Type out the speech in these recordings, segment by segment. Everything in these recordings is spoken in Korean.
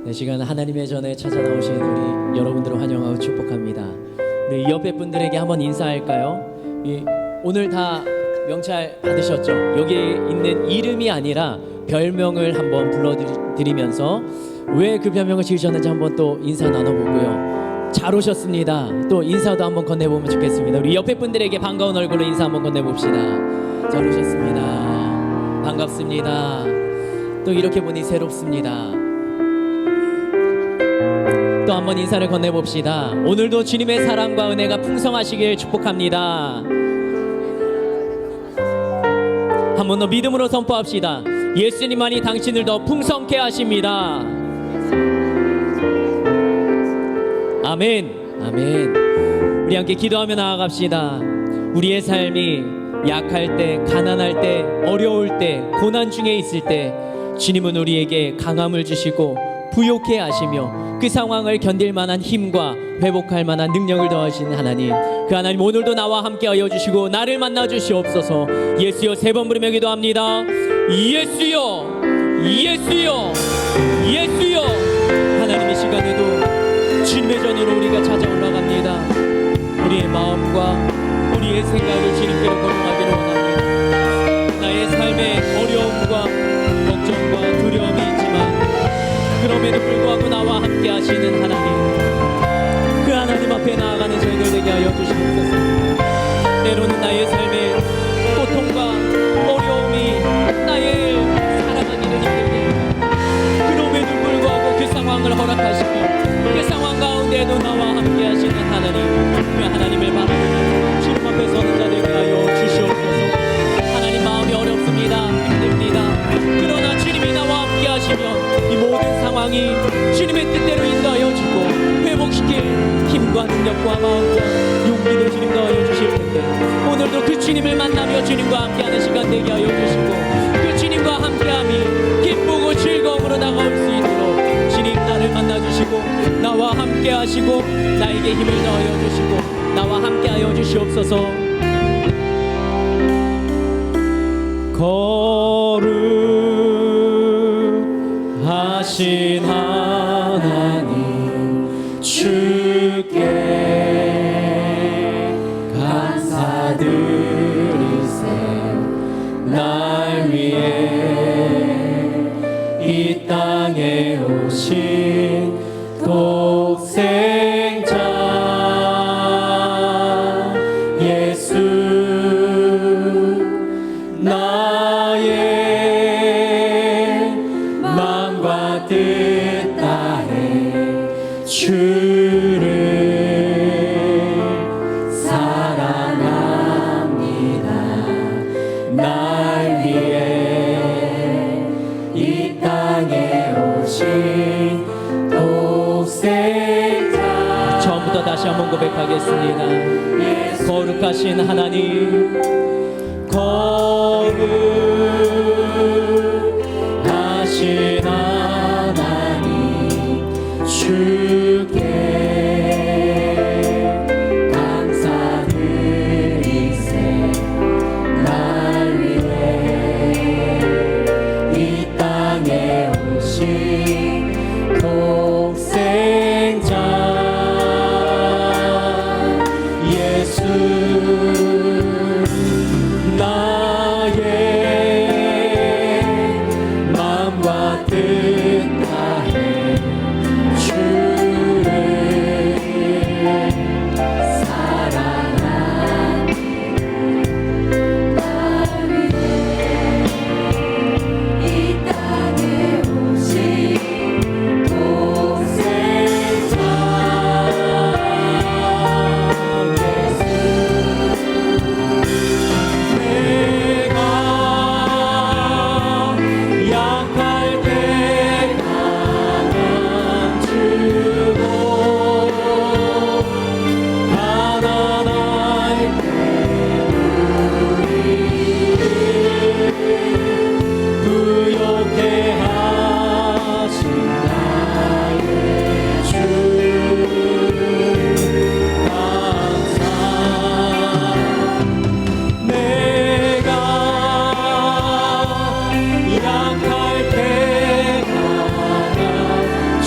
이 시간 하나님의 전에 찾아 나오신 우리 여러분들을 환영하고 축복합니다. 우리 옆에 분들에게 한번 인사할까요? 오늘 다 명찰 받으셨죠? 여기 있는 이름이 아니라 별명을 한번 불러드리면서 왜 그 별명을 지으셨는지 한번 또 인사 나눠보고요. 잘 오셨습니다. 또 인사도 한번 건네보면 좋겠습니다. 우리 옆에 분들에게 반가운 얼굴로 인사 한번 건네봅시다. 잘 오셨습니다. 반갑습니다. 또 이렇게 보니 새롭습니다. 또 한번 인사를 건네봅시다. 오늘도 주님의 사랑과 은혜가 풍성하시길 축복합니다. 한 번 더 믿음으로 선포합시다. 예수님만이 당신을 더 풍성케 하십니다. 아멘. 아멘. 우리 함께 기도하며 나아갑시다. 우리의 삶이 약할 때, 가난할 때, 어려울 때, 고난 중에 있을 때 주님은 우리에게 강함을 주시고 부욕해 하시며 그 상황을 견딜 만한 힘과 회복할 만한 능력을 더하시는 하나님, 그 하나님 오늘도 나와 함께하여 주시고 나를 만나 주시옵소서. 예수여, 3번 부르며 기도합니다. 예수여, 예수여, 예수여. 하나님, 이 시간에도 주님의 전으로 우리가 찾아 올라갑니다. 우리의 마음과 우리의 생각을 주님께로 거듭하기를 원합니다. 나의 삶에 어려움과 걱정과 두려움이 있지만 그럼에도 불구하고 나와 함께 하시는 하나님, 그 하나님 앞에 나아가는 저희들 되게 하여 주시옵소서. 때로는 나의 삶에 고통과 어려움이 나의 살아가기를 힘들게, 그럼에도 불구하고 그 상황을 허락하시고 그 상황 가운데에도 나와 함께 하시는 하나님, 그 하나님을 바라보며 주님 앞에 서는 자 되게 하여 주시옵소서. 하나님, 마음이 어렵습니다. 힘듭니다. 그러나 주님이 나와 함께 하시면 이 모든 상황이 주님의 뜻대로 인도하여 주고 회복시킬 힘과 능력과 마음과 용기를 주님 더하여 주실 텐데, 오늘도 그 주님을 만나며 주님과 함께하는 시간 되게 하여 주시고 그 주님과 함께함이 기쁘고 즐거움으로 다가올 수 있도록 주님 나를 만나주시고 나와 함께하시고 나에게 힘을 더하여 주시고 나와 함께하여 주시옵소서. 거룩하신 하나님, 주께 감사드리세. 날 위해 이 땅에 오신 독생자 예수, 나의 마음과 뜻 다해 주를 사랑합니다. 날 위해 이 땅에 오신 독생자. 처음부터 다시 한번 고백하겠습니다. 거룩하신 하나님, 거룩하신 하나님, 주께 감사드리세. 날 위해 이 땅에 오신 독생자 예수, 나의 마음과 뜻 다해 주를 사랑합니다. 날 위해 이 땅에 오신 독생자 약할 때 강한 주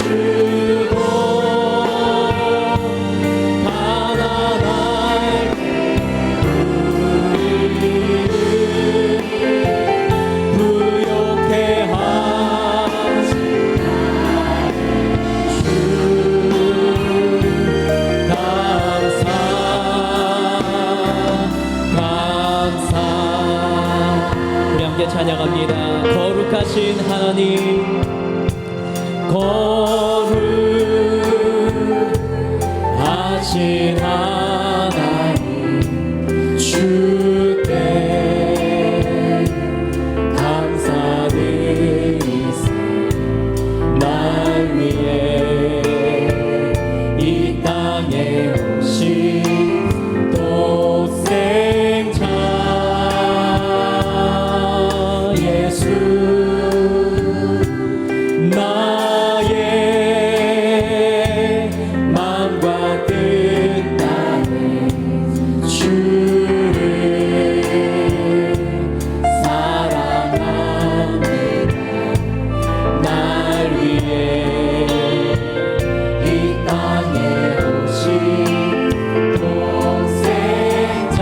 하나님 거룩하신 하나님 주께 감사드리세 날 위해 이 땅에 오신 독생자 예수 나의 마음과 뜻 다해 주를 사랑합니다 날 위해 이 땅에 오신 독생자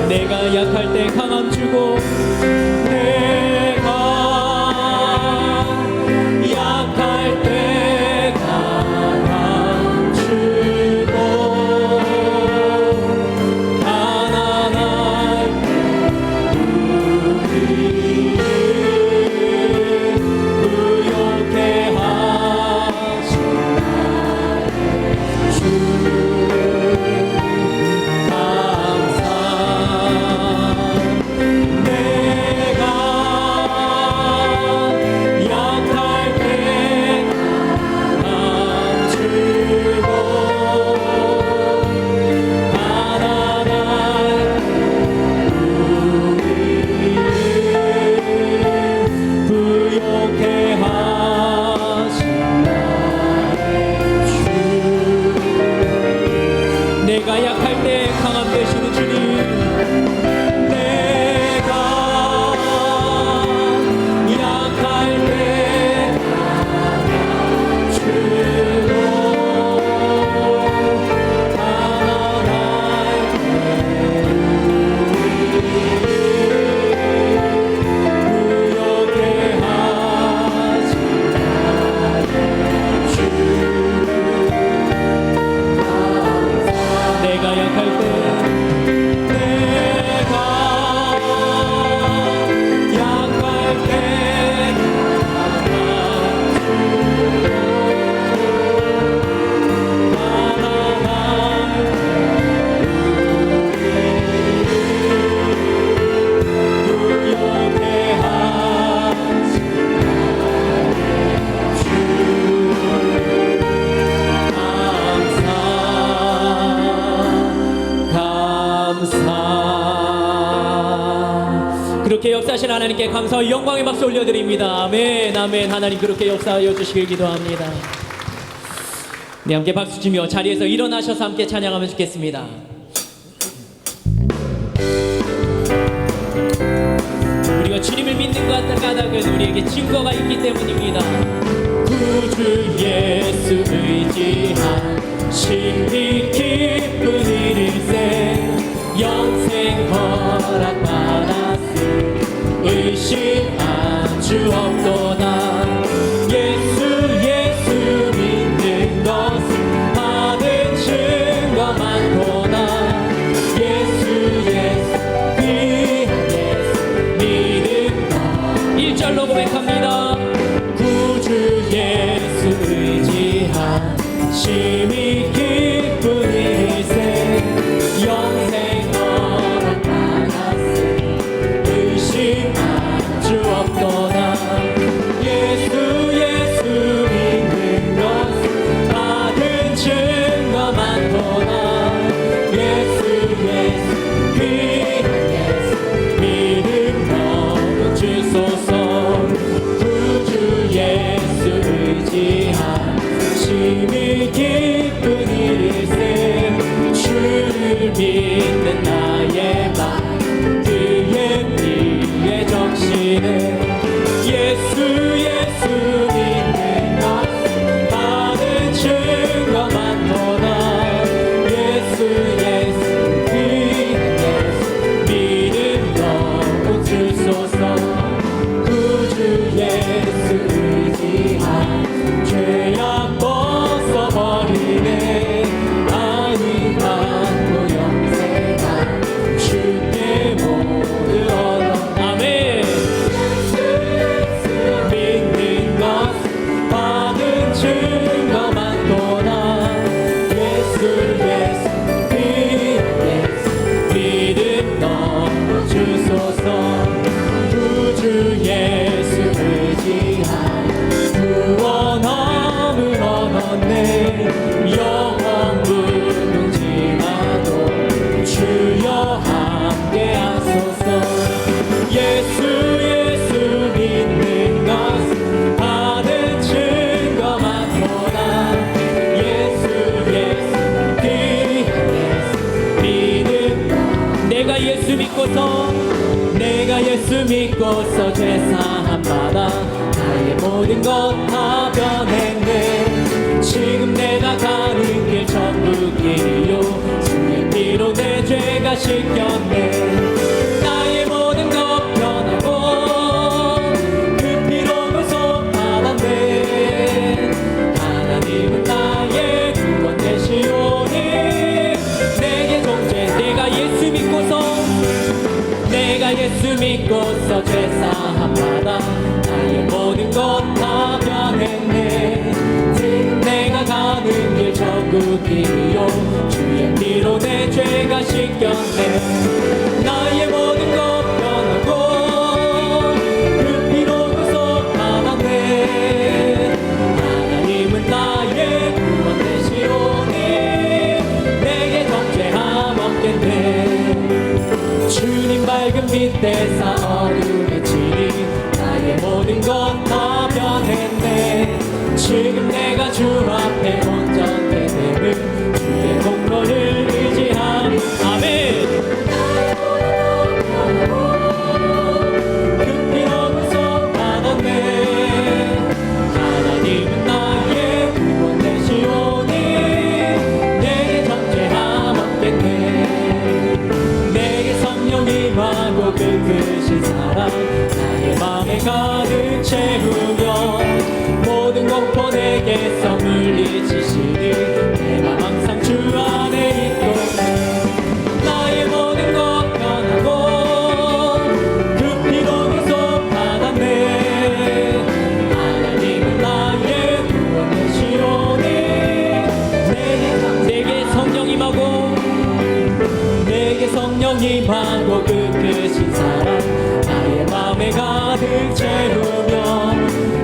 내가 약할 때 강함 주고 내가 약할 때 강함 주고 가난할 때 우리를 부욕해 하신 나의 주 감사 내가 약할 때 강함 주고 가난할 우리를 부욕해 하신 나의 주 내가 약할 때 강함 되시는 주님 내가 약할 때 강함 주고 가난할 때 부욕해 하신 나의 주 내가 약할 때 내가 약할 때 강함 주고 가난할 부욕해 하신 나의 주 감사 그렇게 역사하신 하나님께 감사와 영광의 박수 올려드립니다. 아멘 아멘. 하나님 그렇게 역사하여 주시길 기도합니다. 네, 함께 박수 치며 자리에서 일어나셔서 함께 찬양하면 좋겠습니다. 우리가 주님을 믿는 것 까닭은 우리에게 증거가 있기 때문입니다. 구주 예수 의지한 신이 기쁜 일일세 영생 허락받았으 의심 아주 없도다 예수 믿는 것은 받은 증거 많도다 예수 귀한 예수 믿는 것 1절로 고백합니다. 구주 예수 의지한 심히 기쁜 일세 영생 허락받았으 의심 아주 없도다 예수 믿는 것은 받은 증거 많도다 예수 귀한 예수 믿음 너무 주소서 예수 믿고서 죄사함 받아 나의 모든 것 다 변했네. 지금 내가 가는 길 전부 길이요 주의 피로 내 죄가 씻겼네. 나의 모든 것 변하고 그 피로 구속받았네. 하나님은 나의 구원 되시오니 내게 정죄. 내가 예수 믿고서 죄사함 받아 나의 모든 것 다 변했네. 지금 내가 가는 길 전부 길이요 주의 피로 내 죄가 씻겼네. 나의 모든 것 변하고 그 피로 구속받았네. 하나님은 나의 구원 되시오니 내게 정죄함 없겠네. 주님 밝은 빛 대사 어둠의 진이 나의 모든 것 다 변했네. 지금 내가 주 앞에 온전히 되는 주의 공로를 의지함. 아멘. 그 피로 구속받았네. 하나님은 나의 구원 되시오니 내게 정죄함 없겠네. 내게 성령 임하고 그 크신 사랑 나의 맘에 가득 채우며 모든 공포 내게서 물리치시니 내 맘 항상 주 안에 있고 나의 모든 것 변하고 그 피로 구속받았네. 하나님은 나의 구원 되시오니 내게 성령 임하고 내게 성령 임하고 그 크신 사랑 나의 맘에 가득 채우며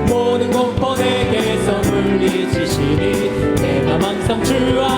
모든 공포 내게서 물리치시니 내 맘 항상 주 안에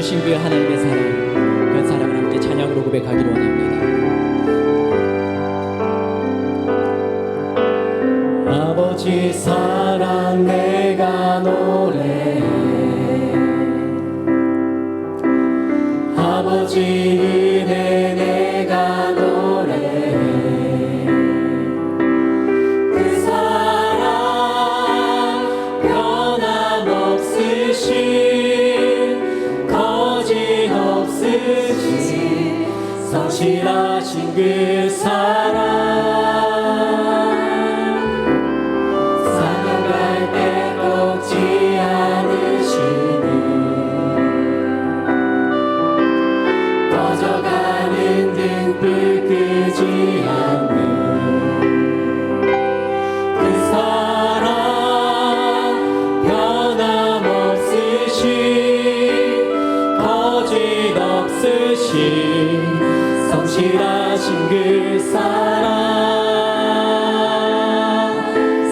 주신 그 하나님의 사랑, 그 사랑을 함께 찬양으로 고백하기를 원합니다. 아버지 사랑 내가 노래해, 아버지 은혜 내가 노래해, 그 사랑 변함없으신 거짓없으신 성실하신 그 사랑, 사랑할 때 꺾지 않으시니 꺼져가는 등불 끄지 않는 그 사랑, 변함없으신 거짓없으신 성실하신 그 사랑,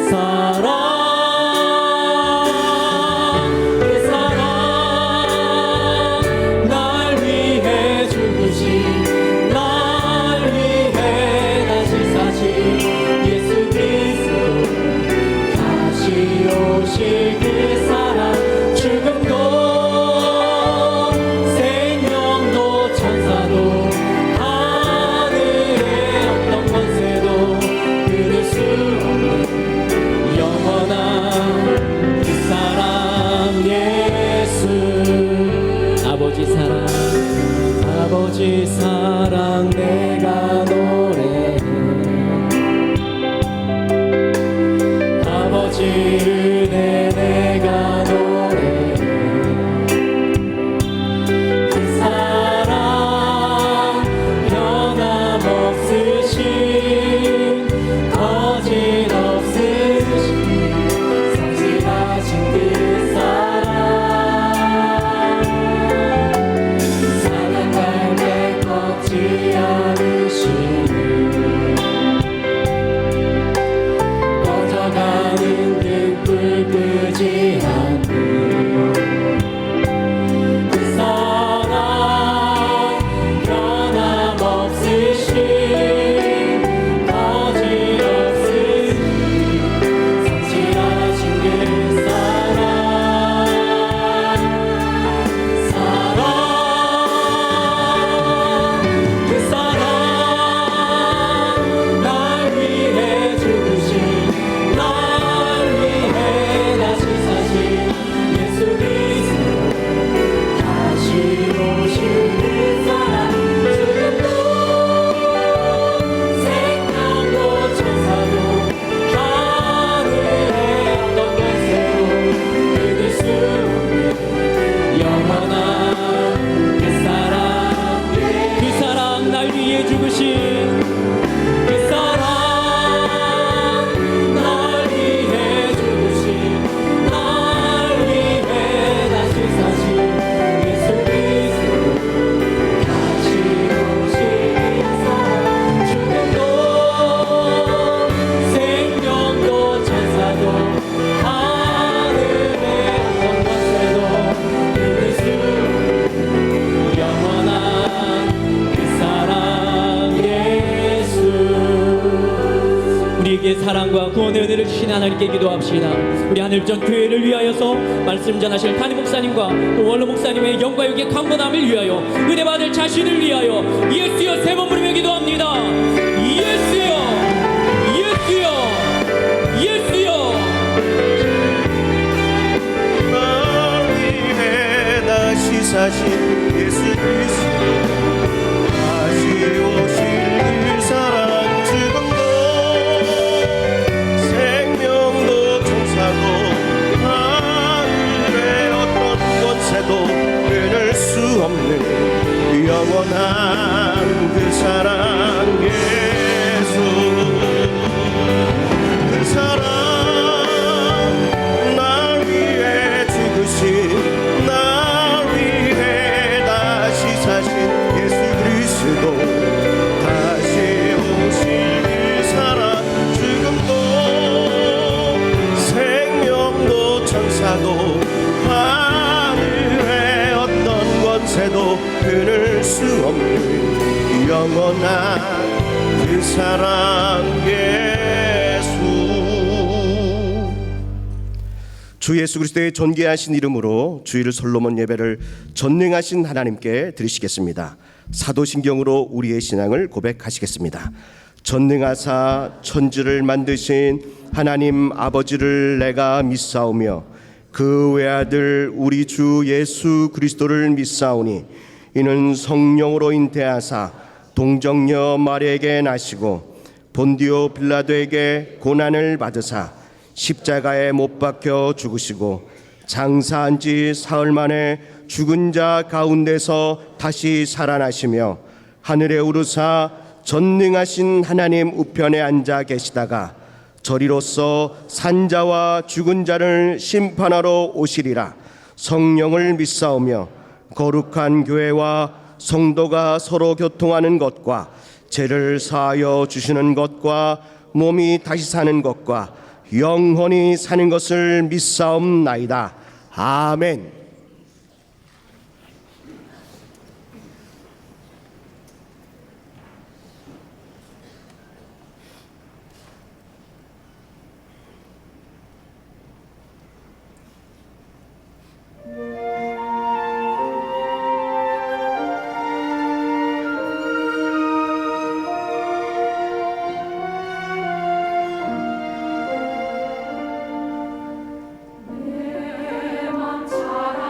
사랑, 그 사랑, 날 위해 죽으신, 날 위해 다시 사신 예수 그리스도, 다시 오실 그 사랑, 죽음도 생명도 천사도 하늘의 어떤 권세도 끊을 수 없는 영원한 그 사랑 예수. 아버지 사랑, 아버지 사랑 내가 노래해, 아버지 은혜 내가 노래해, 그 사랑 변함없으신 거짓없으신 성실하신 그 사랑, 사랑할 때 꺾지 않으시는 꺼져가는 등불 끄지 않는 그 사랑, 변함없으신 거짓없으신 성실하신 그 사랑, 사랑, 그 사랑, 날 위해 죽으신, 날 위해 다시 사신 예수 그리스도, 다시 오실 그 사랑, 죽음도 생명도 천사도 하늘의 어떤 권세도 끊을 수 없는 영원한 그 사랑, 그 사랑, 날 위해 죽으신 그 사랑, 날 위해 죽으신, 날 위해 다시 사신 예수 그리스도, 다시 오실 그 사랑, 죽음도 생명도 천사도 하늘의 어떤 권세도 끊을 수 없는 영원한 그 사랑 예수. 우리에게 사랑과 구원의 은혜를 주신 하나님께 기도합시다. 우리 하늘전 교회를 위하여서 말씀 전하실 담임 목사님과 또 원로 목사님의 영과 육의 강건함을 위하여, 은혜 받을 자신을 위하여 예수여 세 번 부르며 기도합니다. 예수여, 예수여, 예수여. 날 위해 다시 사신 예수 그리스도, 다시 오실 그 사랑, 죽음도 생명도 천사도 하늘의 어떤 권세도 끊을 수 없는 영원한 그 사랑 예수, 그 사랑 날 위해 죽으신, 날 위해 다시 사신 예수 그리스도, 다시 오실 그 사랑, 죽음도 생명도 천사도 하늘의 어떤 권세 끊을 수 없는 영원한 그 사랑 예수. 주 예수 그리스도의 존귀하신 이름으로 주일 솔로몬 예배를 전능하신 하나님께 드리시겠습니다. 사도신경으로 우리의 신앙을 고백하시겠습니다. 전능하사 천지를 만드신 하나님 아버지를 내가 믿사오며 그 외아들 우리 주 예수 그리스도를 믿사오니 이는 성령으로 잉태하사 동정녀 마리아에게 나시고 본디오 빌라도에게 고난을 받으사 십자가에 못 박혀 죽으시고 장사한 지 사흘 만에 죽은 자 가운데서 다시 살아나시며 하늘에 오르사 전능하신 하나님 우편에 앉아 계시다가 저리로서 산자와 죽은 자를 심판하러 오시리라. 성령을 믿사오며 거룩한 교회와 성도가 서로 교통하는 것과 죄를 사하여 주시는 것과 몸이 다시 사는 것과 영원히 사는 것을 믿사옵나이다. 아멘. 내 맘 자라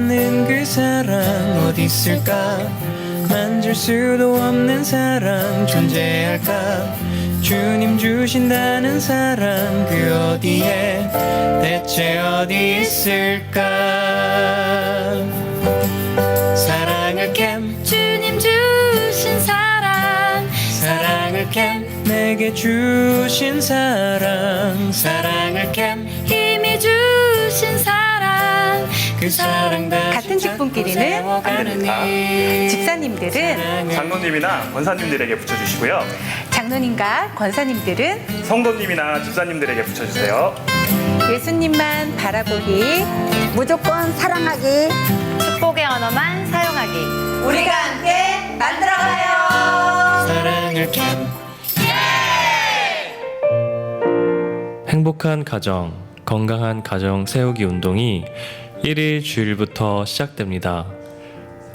없는 그 사랑 어디 있을까? 만질 수도 없는 사랑 존재할까? 주님 주신다는 사랑 그 어디에 대체 어디 있을까? 사랑을 캠 주님 주신 사랑 사랑을 캠 내게 주신 사랑 사랑을 캠 힘이 주신 사랑 그 사랑 다 같은 직분끼리는 집사님들은 장로님이나 권사님들에게 붙여주시고요. 장로님과 권사님들은 성도님이나 집사님들에게 붙여주세요. 예수님만 바라보기, 무조건 사랑하기, 축복의 언어만 사용하기. 우리가 함께 만들어가요. 사랑을 캠 행복한 가정, 건강한 가정 세우기 운동이 1일 주일부터 시작됩니다.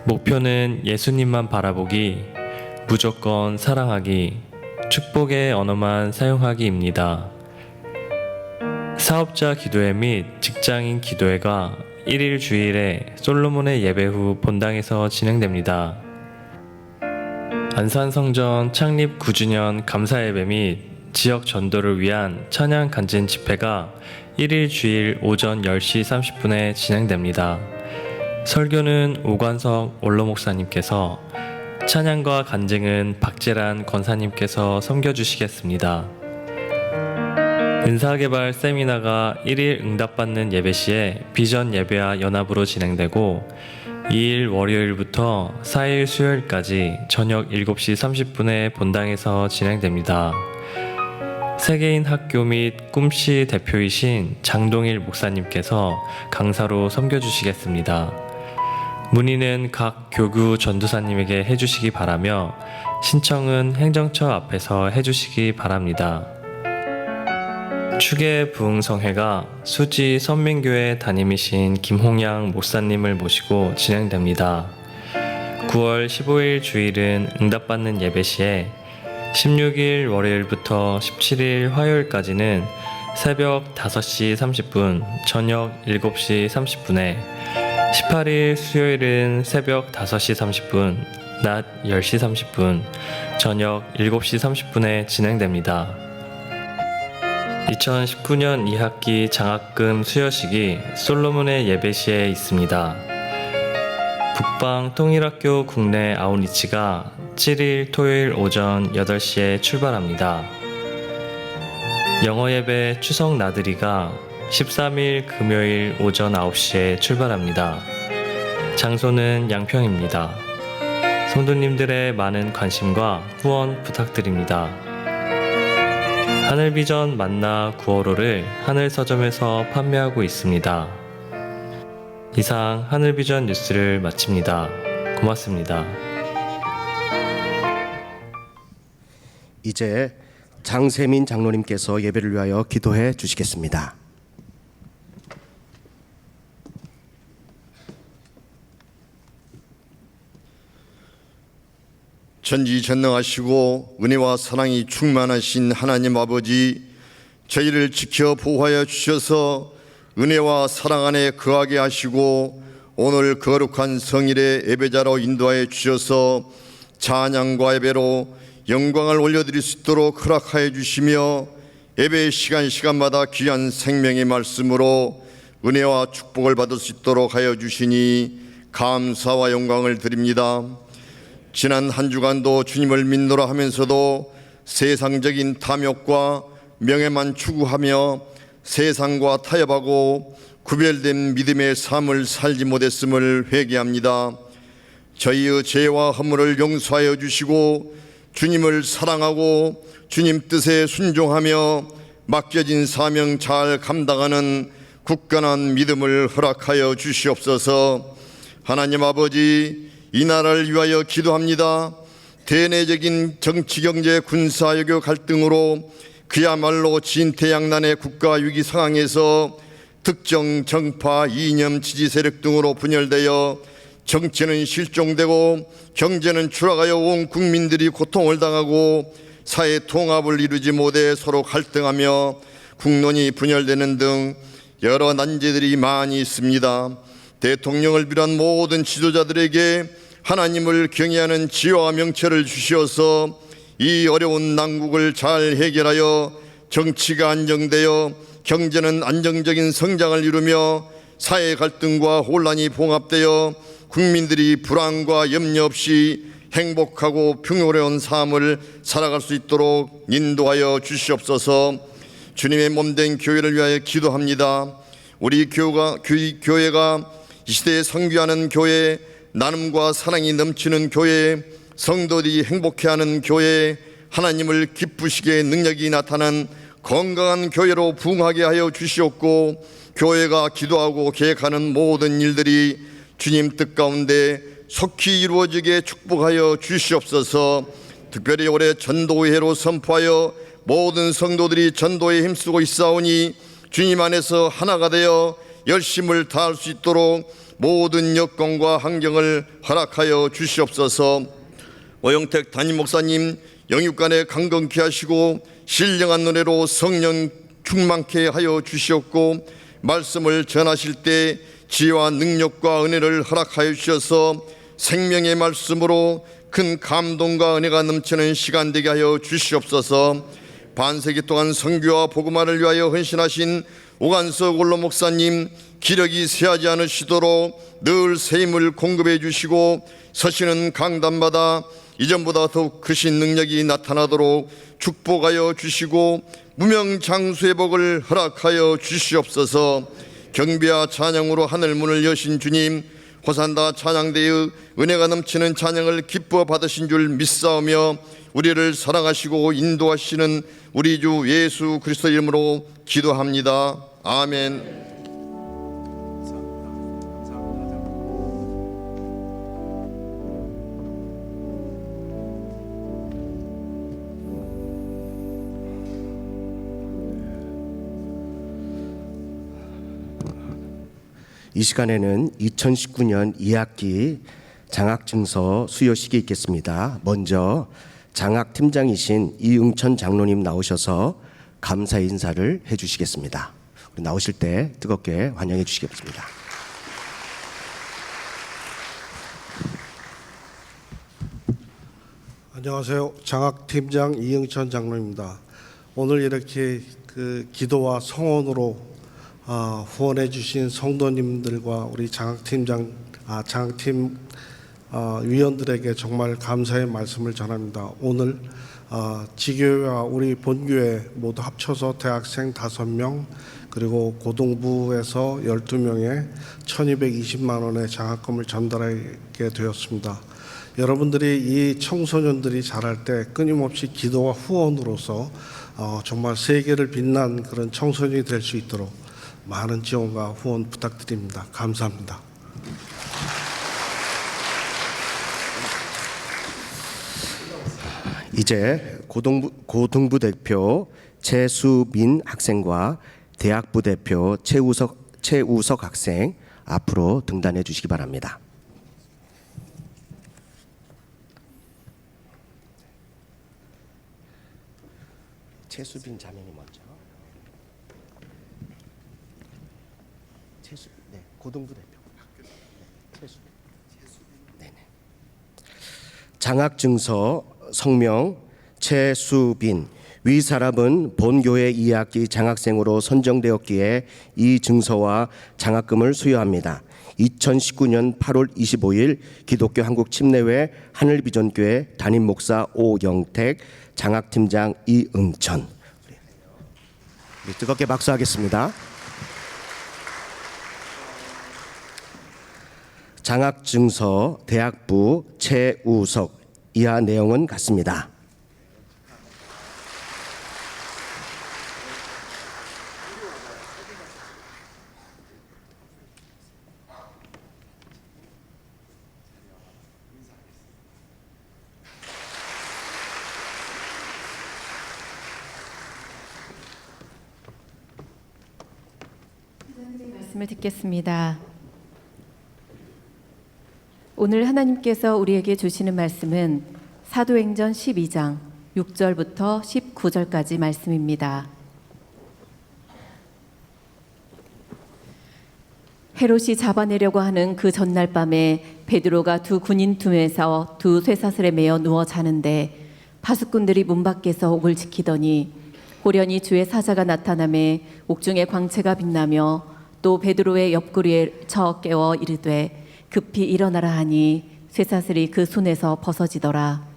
목표는 예수님만 바라보기, 무조건 사랑하기, 축복의 언어만 사용하기입니다. 사업자 기도회 및 직장인 기도회가 1일 주일에 솔로몬의 예배 후 본당에서 진행됩니다. 안산성전 창립 9주년 감사예배 및 지역 전도를 위한 찬양 간증 집회가 1일 주일 오전 10시 30분에 진행됩니다. 설교는 오관석 원로 목사님께서, 찬양과 간증은 박재란 권사님께서 섬겨주시겠습니다. 은사개발 세미나가 1일 응답받는 예배 시에 비전 예배와 연합으로 진행되고 2일 월요일부터 4일 수요일까지 저녁 7시 30분에 본당에서 진행됩니다. 세계인 학교 및 꿈씨 대표이신 장동일 목사님께서 강사로 섬겨주시겠습니다. 문의는 각 교구 전도사님에게 해주시기 바라며 신청은 행정처 앞에서 해주시기 바랍니다. 축의 부흥성회가 수지 선민교회 담임이신 김홍양 목사님을 모시고 진행됩니다. 9월 15일 주일은 응답받는 예배 시에 16일 월요일부터 17일 화요일까지는 새벽 5시 30분, 저녁 7시 30분에 18일 수요일은 새벽 5시 30분, 낮 10시 30분, 저녁 7시 30분에 진행됩니다. 2019년 2학기 장학금 수여식이 솔로몬의 예배시에 있습니다. 북방 통일학교 국내 아웃리치가 7일 토요일 오전 8시에 출발합니다. 영어 예배 추석 나들이가 13일 금요일 오전 9시에 출발합니다. 장소는 양평입니다. 성도님들의 많은 관심과 후원 부탁드립니다. 하늘비전 만나 9월호를 하늘서점에서 판매하고 있습니다. 이상 하늘비전 뉴스를 마칩니다. 고맙습니다. 이제 장세민 장로님께서 예배를 위하여 기도해 주시겠습니다. 전지전능하시고 은혜와 사랑이 충만하신 하나님 아버지, 저희를 지켜 보호하여 주셔서 은혜와 사랑 안에 거하게 하시고 오늘 거룩한 성일의 예배자로 인도하여 주셔서 찬양과 예배로 영광을 올려드릴 수 있도록 허락하여 주시며 예배 시간마다 귀한 생명의 말씀으로 은혜와 축복을 받을 수 있도록 하여 주시니 감사와 영광을 드립니다. 지난 한 주간도 주님을 믿노라 하면서도 세상적인 탐욕과 명예만 추구하며 세상과 타협하고 구별된 믿음의 삶을 살지 못했음을 회개합니다. 저희의 죄와 허물을 용서하여 주시고 주님을 사랑하고 주님 뜻에 순종하며 맡겨진 사명 잘 감당하는 굳건한 믿음을 허락하여 주시옵소서. 하나님 아버지, 이 나라를 위하여 기도합니다. 대내적인 정치, 경제, 군사, 외교 갈등으로 그야말로 진퇴양난의 국가 위기 상황에서 특정 정파, 이념, 지지 세력 등으로 분열되어 정치는 실종되고 경제는 추락하여 온 국민들이 고통을 당하고 사회 통합을 이루지 못해 서로 갈등하며 국론이 분열되는 등 여러 난제들이 많이 있습니다. 대통령을 비롯한 모든 지도자들에게 하나님을 경외하는 지혜와 명철을 주시어서 이 어려운 난국을 잘 해결하여 정치가 안정되어 경제는 안정적인 성장을 이루며 사회 갈등과 혼란이 봉합되어 국민들이 불안과 염려 없이 행복하고 평화로운 삶을 살아갈 수 있도록 인도하여 주시옵소서. 주님의 몸된 교회를 위하여 기도합니다. 우리 교회가 이 시대에 선교하는 교회, 나눔과 사랑이 넘치는 교회, 성도들이 행복해하는 교회, 하나님을 기쁘시게 능력이 나타난 건강한 교회로 부흥하게 하여 주시옵고, 교회가 기도하고 계획하는 모든 일들이 주님 뜻 가운데 속히 이루어지게 축복하여 주시옵소서. 특별히 올해 전도회로 선포하여 모든 성도들이 전도에 힘쓰고 있사오니 주님 안에서 하나가 되어 열심을 다할 수 있도록 모든 여건과 환경을 허락하여 주시옵소서. 오영택 담임 목사님 영육간에 강건케 하시고 신령한 은혜로 성령 충만케 하여 주시옵고, 말씀을 전하실 때 지혜와 능력과 은혜를 허락하여 주셔서 생명의 말씀으로 큰 감동과 은혜가 넘치는 시간 되게 하여 주시옵소서. 반세기 동안 선교와 복음화를 위하여 헌신하신 오간석 원로 목사님 기력이 쇠하지 않으시도록 늘 새 힘을 공급해 주시고, 서시는 강단마다 이전보다 더욱 크신 능력이 나타나도록 축복하여 주시고 무명장수의 복을 허락하여 주시옵소서. 경배와 찬양으로 하늘 문을 여신 주님, 호산나 찬양대의 은혜가 넘치는 찬양을 기뻐 받으신 줄 믿사오며 우리를 사랑하시고 인도하시는 우리 주 예수 그리스도 이름으로 기도합니다. 아멘. 이 시간에는 2019년 2학기 장학증서 수여식이 있겠습니다. 먼저 장학팀장이신 이응천 장로님 나오셔서 감사 인사를 해주시겠습니다. 나오실 때 뜨겁게 환영해 주시겠습니다. 안녕하세요. 장학팀장 이응천 장로입니다. 오늘 이렇게 기도와 성원으로 후원해 주신 성도님들과 우리 장학팀 위원들에게 정말 감사의 말씀을 전합니다. 오늘 지교회와 우리 본교회 모두 합쳐서 대학생 5명 그리고 고등부에서 12명에 1220만 원의 장학금을 전달하게 되었습니다. 여러분들이 이 청소년들이 자랄 때 끊임없이 기도와 후원으로서 정말 세계를 빛난 그런 청소년이 될 수 있도록 많은 지원과 후원 부탁드립니다. 감사합니다. 이제 고등부 대표 최수민 학생과 대학부 대표 최우석 학생 앞으로 등단해 주시기 바랍니다. 최수빈 자매님 먼저. 네, 고등부 대표. 최수빈. 네네. 장학증서 성명 최수빈. 위 사람은 본교회 2학기 장학생으로 선정되었기에 이 증서와 장학금을 수여합니다. 2019년 8월 25일 기독교 한국 침례회 하늘비전교회 담임 목사 오영택, 장학팀장 이응천. 우리 뜨겁게 박수하겠습니다. 장학증서 대학부 최우석. 이하 내용은 같습니다. 말씀을 듣겠습니다. 오늘 하나님께서 우리에게 주시는 말씀은 사도행전 12장 6절부터 19절까지 말씀입니다. 헤롯이 잡아내려고 하는 그 전날 밤에 베드로가 두 군인 틈에서 두 쇠사슬에 매어 누워 자는데 파수꾼들이 문 밖에서 옥을 지키더니 호련히 주의 사자가 나타나매 옥중에 광채가 빛나며 또 베드로의 옆구리에 쳐 깨워 이르되 급히 일어나라 하니 쇠사슬이 그 손에서 벗어지더라.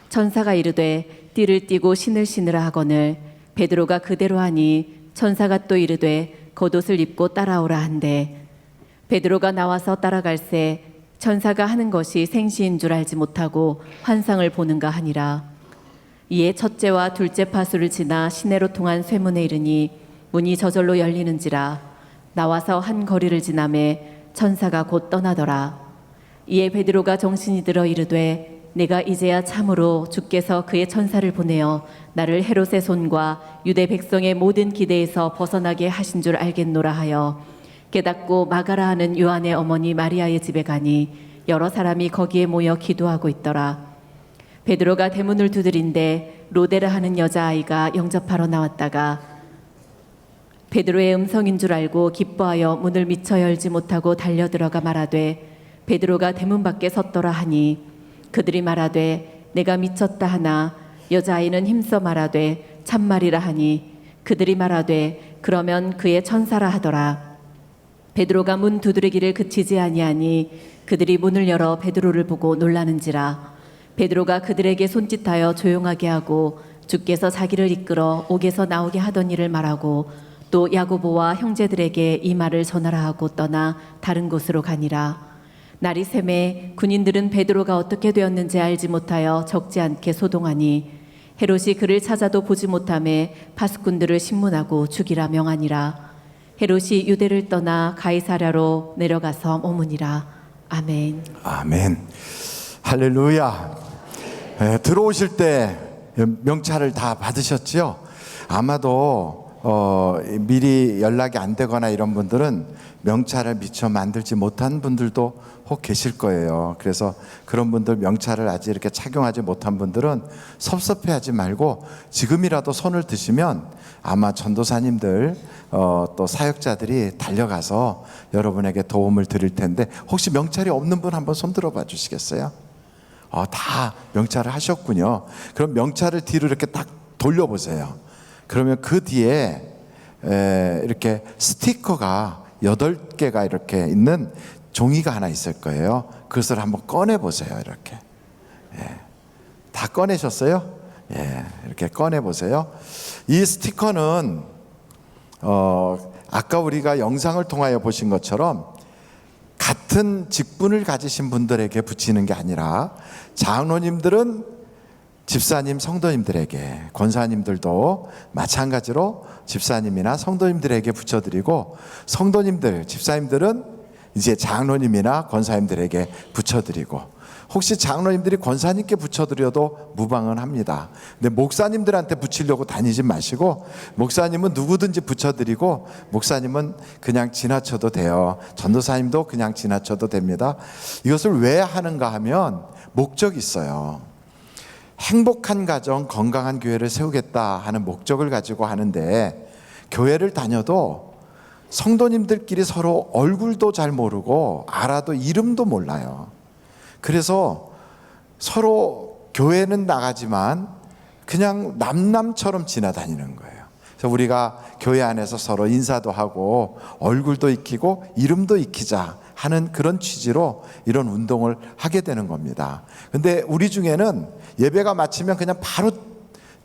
천사가 이르되 띠를 띠고 신을 신으라 하거늘 베드로가 그대로 하니 천사가 또 이르되 겉옷을 입고 따라오라 한대 베드로가 나와서 따라갈새 천사가 하는 것이 생시인 줄 알지 못하고 환상을 보는가 하니라. 이에 첫째와 둘째 파수를 지나 시내로 통한 쇠문에 이르니 문이 저절로 열리는지라. 나와서 한 거리를 지나매 천사가 곧 떠나더라. 이에 베드로가 정신이 들어 이르되 내가 이제야 참으로 주께서 그의 천사를 보내어 나를 헤롯의 손과 유대 백성의 모든 기대에서 벗어나게 하신 줄 알겠노라 하여 깨닫고 마가라 하는 요한의 어머니 마리아의 집에 가니 여러 사람이 거기에 모여 기도하고 있더라. 베드로가 대문을 두드린데 로데라 하는 여자아이가 영접하러 나왔다가 베드로의 음성인 줄 알고 기뻐하여 문을 미처 열지 못하고 달려들어가 말하되 베드로가 대문 밖에 섰더라 하니 그들이 말하되 내가 미쳤다 하나 여자아이는 힘써 말하되 참말이라 하니 그들이 말하되 그러면 그의 천사라 하더라. 베드로가 문 두드리기를 그치지 아니하니 그들이 문을 열어 베드로를 보고 놀라는지라. 베드로가 그들에게 손짓하여 조용하게 하고 주께서 자기를 이끌어 옥에서 나오게 하던 일을 말하고 또 야고보와 형제들에게 이 말을 전하라 하고 떠나 다른 곳으로 가니라. 날이 새매 군인들은 베드로가 어떻게 되었는지 알지 못하여 적지 않게 소동하니 헤롯이 그를 찾아도 보지 못하매 파수꾼들을 신문하고 죽이라 명하니라. 헤롯이 유대를 떠나 가이사랴로 내려가서 머무니라. 아멘. 아멘. 할렐루야. 들어오실 때 명찰을 다 받으셨죠? 아마도 미리 연락이 안 되거나 이런 분들은 명찰을 미처 만들지 못한 분들도 혹 계실 거예요. 그래서 그런 분들 명찰을 아직 이렇게 착용하지 못한 분들은 섭섭해하지 말고 지금이라도 손을 드시면 아마 전도사님들 또 사역자들이 달려가서 여러분에게 도움을 드릴 텐데 혹시 명찰이 없는 분 한번 손 들어봐 주시겠어요? 다 명찰을 하셨군요. 그럼 명찰을 뒤로 이렇게 딱 돌려보세요. 그러면 그 뒤에 이렇게 스티커가 8개가 이렇게 있는 종이가 하나 있을 거예요. 그것을 한번 꺼내보세요. 이렇게. 다 꺼내셨어요? 이렇게 꺼내보세요. 이 스티커는 아까 우리가 영상을 통하여 보신 것처럼 같은 직분을 가지신 분들에게 붙이는 게 아니라 장로님들은 집사님, 성도님들에게, 권사님들도 마찬가지로 집사님이나 성도님들에게 붙여드리고 성도님들, 집사님들은 이제 장로님이나 권사님들에게 붙여드리고 혹시 장로님들이 권사님께 붙여드려도 무방은 합니다. 근데 목사님들한테 붙이려고 다니지 마시고 목사님은 누구든지 붙여드리고 목사님은 그냥 지나쳐도 돼요. 전도사님도 그냥 지나쳐도 됩니다. 이것을 왜 하는가 하면 목적이 있어요. 행복한 가정, 건강한 교회를 세우겠다 하는 목적을 가지고 하는데 교회를 다녀도 성도님들끼리 서로 얼굴도 잘 모르고 알아도 이름도 몰라요. 그래서 서로 교회는 나가지만 그냥 남남처럼 지나다니는 거예요. 그래서 우리가 교회 안에서 서로 인사도 하고 얼굴도 익히고 이름도 익히자 하는 그런 취지로 이런 운동을 하게 되는 겁니다. 근데 우리 중에는 예배가 마치면 그냥 바로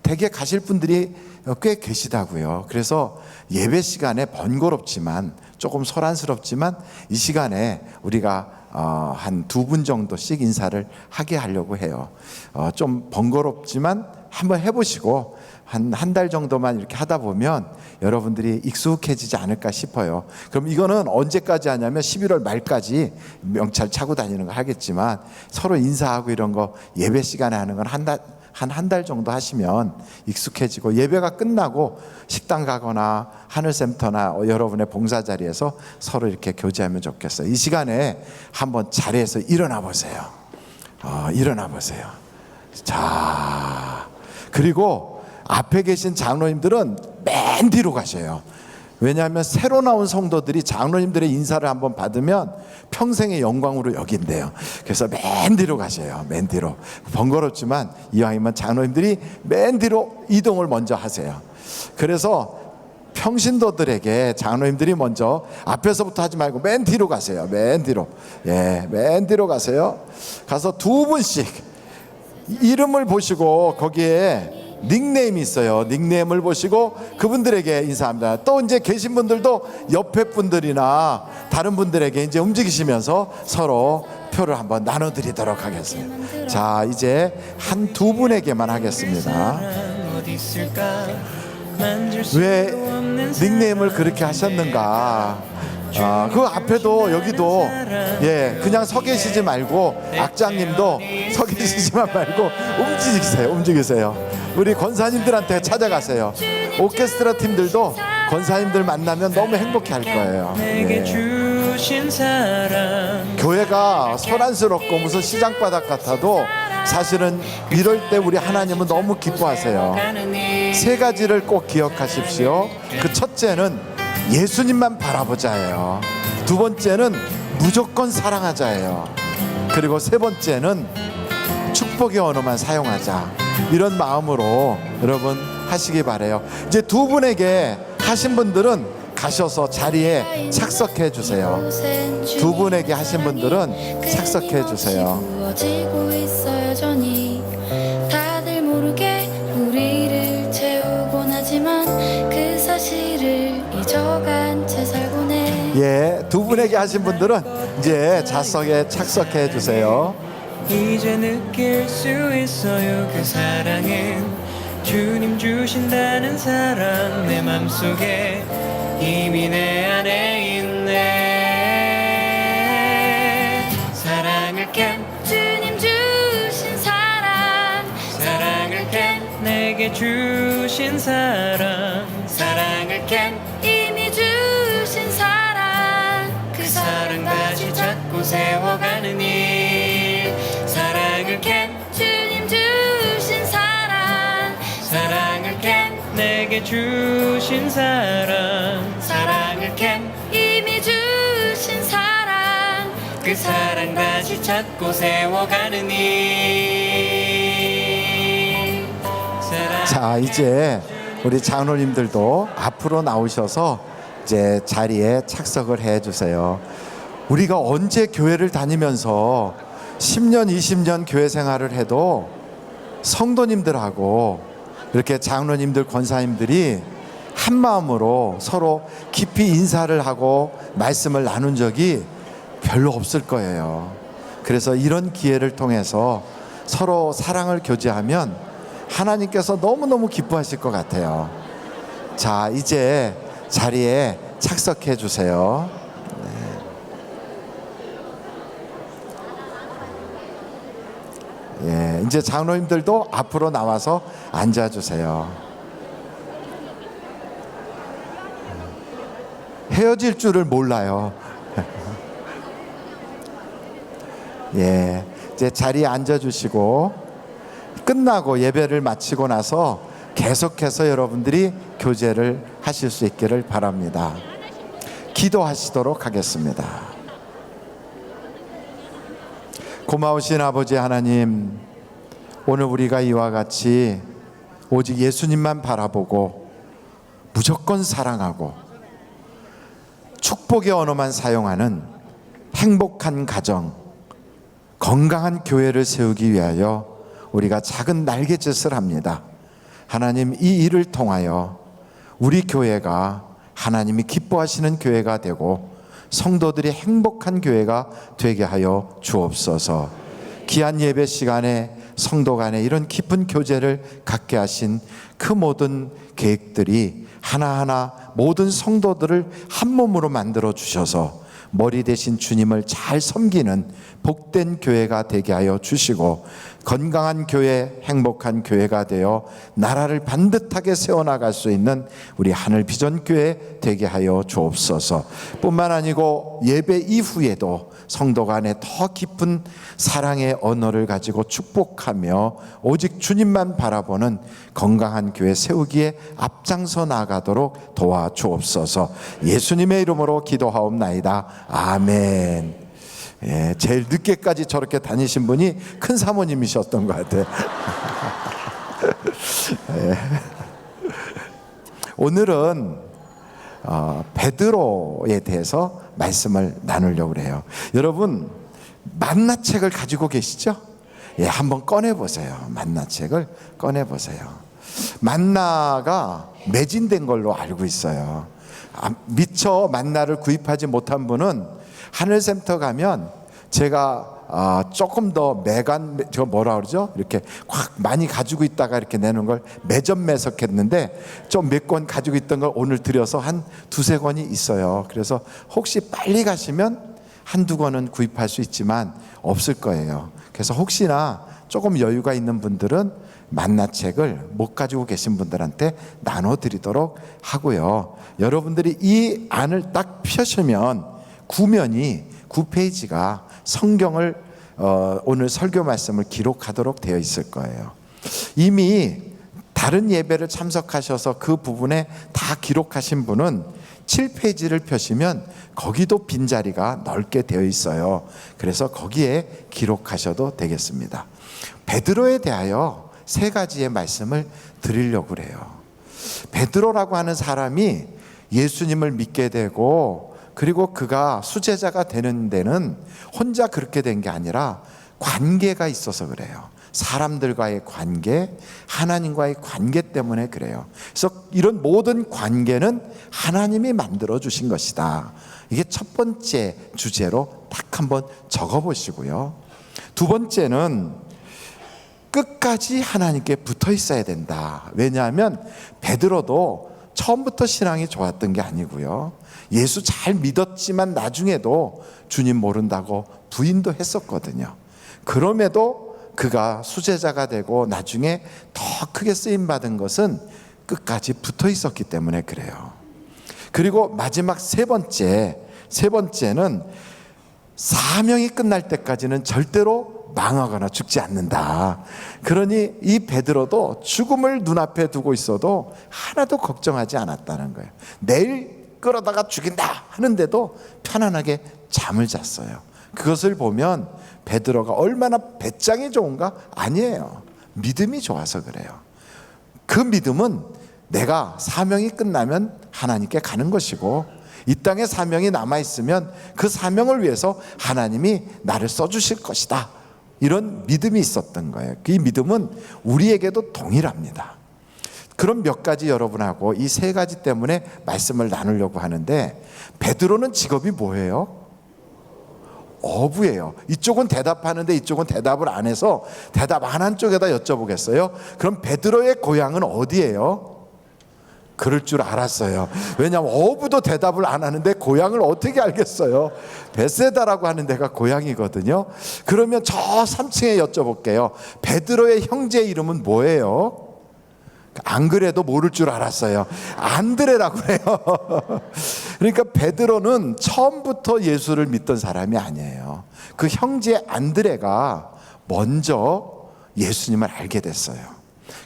댁에 가실 분들이 꽤 계시다고요. 그래서 예배 시간에 번거롭지만 조금 소란스럽지만 이 시간에 우리가 한 2분 정도씩 인사를 하게 하려고 해요. 좀 번거롭지만 한번 해보시고 한 달 정도만 이렇게 하다 보면 여러분들이 익숙해지지 않을까 싶어요. 그럼 이거는 언제까지 하냐면 11월 말까지 명찰 차고 다니는 거 하겠지만 서로 인사하고 이런 거 예배 시간에 하는 건 한 달 정도 하시면 익숙해지고 예배가 끝나고 식당 가거나 하늘센터나 여러분의 봉사 자리에서 서로 이렇게 교제하면 좋겠어요. 이 시간에 한번 자리에서 일어나 보세요. 일어나 보세요. 자, 그리고 앞에 계신 장로님들은 맨 뒤로 가셔요. 왜냐하면 새로 나온 성도들이 장로님들의 인사를 한번 받으면 평생의 영광으로 여긴대요. 그래서 맨 뒤로 가셔요. 맨 뒤로. 번거롭지만 이왕이면 장로님들이 맨 뒤로 이동을 먼저 하세요. 그래서 평신도들에게 장로님들이 먼저 앞에서부터 하지 말고 맨 뒤로 가세요. 맨 뒤로. 예, 맨 뒤로 가세요. 가서 두 분씩 이름을 보시고 거기에 닉네임이 있어요. 닉네임을 보시고 그분들에게 인사합니다. 또 이제 계신 분들도 옆에 분들이나 다른 분들에게 이제 움직이시면서 서로 표를 한번 나눠드리도록 하겠습니다. 자, 이제 한 두 분에게만 하겠습니다. 왜 닉네임을 그렇게 하셨는가? 그 앞에도 여기도 그냥 서 계시지 말고 악장님도 서 계시지만 말고 움직이세요. 우리 권사님들한테 찾아가세요. 오케스트라 팀들도 권사님들 만나면 너무 행복해 할 거예요. 교회가 소란스럽고 무슨 시장바닥 같아도 사실은 이럴 때 우리 하나님은 너무 기뻐하세요. 세 가지를 꼭 기억하십시오. 그 첫째는 예수님만 바라보자예요. 두 번째는 무조건 사랑하자예요. 그리고 세 번째는 축복의 언어만 사용하자. 이런 마음으로 여러분 하시기 바래요. 이제 두 분에게 하신 분들은 가셔서 자리에 착석해 주세요. 두 분에게 하신 분들은 착석해 주세요. 다들 모르게 우리를 채우곤 하지만 그 사실을 잊어간 채 살곤 해. 예, 두 분에게 하신 분들은 이제 좌석에 착석해 주세요. 이제 느낄 수 있어요. 그 사랑은 주님 주신다는 사랑 내 맘속에 이미 내 안에 있네. 사랑을 캔 주님 주신 사랑 사랑을 캔 내게 주신 사랑 사랑을 캔 이미 주신 사랑 그 사랑 다시 찾고 세워가는 일 사랑을 캔 주님 주신 사랑 사랑을 캔 내게 주신 사랑 사랑을 캔 이미 주신 사랑 그 사랑 다시 찾고 세워가는 일 자, 이제 우리 장로님들도 앞으로 나오셔서 이제 자리에 착석을 해 주세요. 우리가 언제 교회를 다니면서 10년, 20년 교회 생활을 해도 성도님들하고 이렇게 장로님들, 권사님들이 한 마음으로 서로 깊이 인사를 하고 말씀을 나눈 적이 별로 없을 거예요. 그래서 이런 기회를 통해서 서로 사랑을 교제하면 하나님께서 너무너무 기뻐하실 것 같아요. 자, 이제 자리에 착석해 주세요. 예, 이제 장로님들도 앞으로 나와서 앉아주세요. 헤어질 줄을 몰라요. 예, 이제 자리에 앉아주시고 끝나고 예배를 마치고 나서 계속해서 여러분들이 교제를 하실 수 있기를 바랍니다. 기도하시도록 하겠습니다. 고마우신 아버지 하나님, 오늘 우리가 이와 같이 오직 예수님만 바라보고 무조건 사랑하고 축복의 언어만 사용하는 행복한 가정, 건강한 교회를 세우기 위하여 우리가 작은 날갯짓을 합니다. 하나님, 이 일을 통하여 우리 교회가 하나님이 기뻐하시는 교회가 되고 성도들이 행복한 교회가 되게 하여 주옵소서. 귀한 예배 시간에 성도 간에 이런 깊은 교제를 갖게 하신 그 모든 계획들이 하나하나 모든 성도들을 한 몸으로 만들어 주셔서 머리 대신 주님을 잘 섬기는 복된 교회가 되게 하여 주시고 건강한 교회, 행복한 교회가 되어 나라를 반듯하게 세워나갈 수 있는 우리 하늘 비전 교회 되게 하여 주옵소서. 뿐만 아니고 예배 이후에도 성도 간에 더 깊은 사랑의 언어를 가지고 축복하며 오직 주님만 바라보는 건강한 교회 세우기에 앞장서 나가도록 도와주옵소서. 예수님의 이름으로 기도하옵나이다. 아멘. 예, 제일 늦게까지 저렇게 다니신 분이 큰 사모님이셨던 것 같아요. 예. 오늘은 베드로에 대해서 말씀을 나누려고 해요. 여러분, 만나책을 가지고 계시죠? 예, 한번 꺼내보세요. 만나책을 꺼내보세요. 만나가 매진된 걸로 알고 있어요. 미처 만나를 구입하지 못한 분은 하늘센터 가면 제가 조금 더 저 뭐라 그러죠? 이렇게 확 많이 가지고 있다가 이렇게 내는 걸 매점매석했는데 좀 몇 권 가지고 있던 걸 오늘 드려서 한 두세 권이 있어요. 그래서 혹시 빨리 가시면 한두 권은 구입할 수 있지만 없을 거예요. 그래서 혹시나 조금 여유가 있는 분들은 만나책을 못 가지고 계신 분들한테 나눠드리도록 하고요. 여러분들이 이 안을 딱 펴시면 구면이 9페이지가 성경을 오늘 설교 말씀을 기록하도록 되어 있을 거예요. 이미 다른 예배를 참석하셔서 그 부분에 다 기록하신 분은 7페이지를 펴시면 거기도 빈자리가 넓게 되어 있어요. 그래서 거기에 기록하셔도 되겠습니다. 베드로에 대하여 세 가지의 말씀을 드리려고 그래요. 베드로라고 하는 사람이 예수님을 믿게 되고 그리고 그가 수제자가 되는 데는 혼자 그렇게 된 게 아니라 관계가 있어서 그래요. 사람들과의 관계, 하나님과의 관계 때문에 그래요. 그래서 이런 모든 관계는 하나님이 만들어 주신 것이다. 이게 첫 번째 주제로 딱 한번 적어 보시고요. 두 번째는 끝까지 하나님께 붙어 있어야 된다. 왜냐하면 베드로도 처음부터 신앙이 좋았던 게 아니고요. 예수 잘 믿었지만 나중에도 주님 모른다고 부인도 했었거든요. 그럼에도 그가 수제자가 되고 나중에 더 크게 쓰임받은 것은 끝까지 붙어 있었기 때문에 그래요. 그리고 마지막 세 번째는 사명이 끝날 때까지는 절대로 망하거나 죽지 않는다. 그러니 이 베드로도 죽음을 눈앞에 두고 있어도 하나도 걱정하지 않았다는 거예요. 내일 끌어다가 죽인다 하는데도 편안하게 잠을 잤어요. 그것을 보면 베드로가 얼마나 배짱이 좋은가? 아니에요. 믿음이 좋아서 그래요. 그 믿음은 내가 사명이 끝나면 하나님께 가는 것이고 이 땅에 사명이 남아있으면 그 사명을 위해서 하나님이 나를 써주실 것이다. 이런 믿음이 있었던 거예요. 이 믿음은 우리에게도 동일합니다. 그럼 몇 가지 여러분하고 이 세 가지 때문에 말씀을 나누려고 하는데 베드로는 직업이 뭐예요? 어부예요. 이쪽은 대답하는데 이쪽은 대답을 안 해서 대답 안 한 쪽에다 여쭤보겠어요. 그럼 베드로의 고향은 어디예요? 그럴 줄 알았어요. 왜냐하면 어부도 대답을 안 하는데 고향을 어떻게 알겠어요? 베세다라고 하는 데가 고향이거든요. 그러면 저 3층에 여쭤볼게요. 베드로의 형제 이름은 뭐예요? 안 그래도 모를 줄 알았어요. 안드레라고 해요. 그러니까 베드로는 처음부터 예수를 믿던 사람이 아니에요. 그 형제 안드레가 먼저 예수님을 알게 됐어요.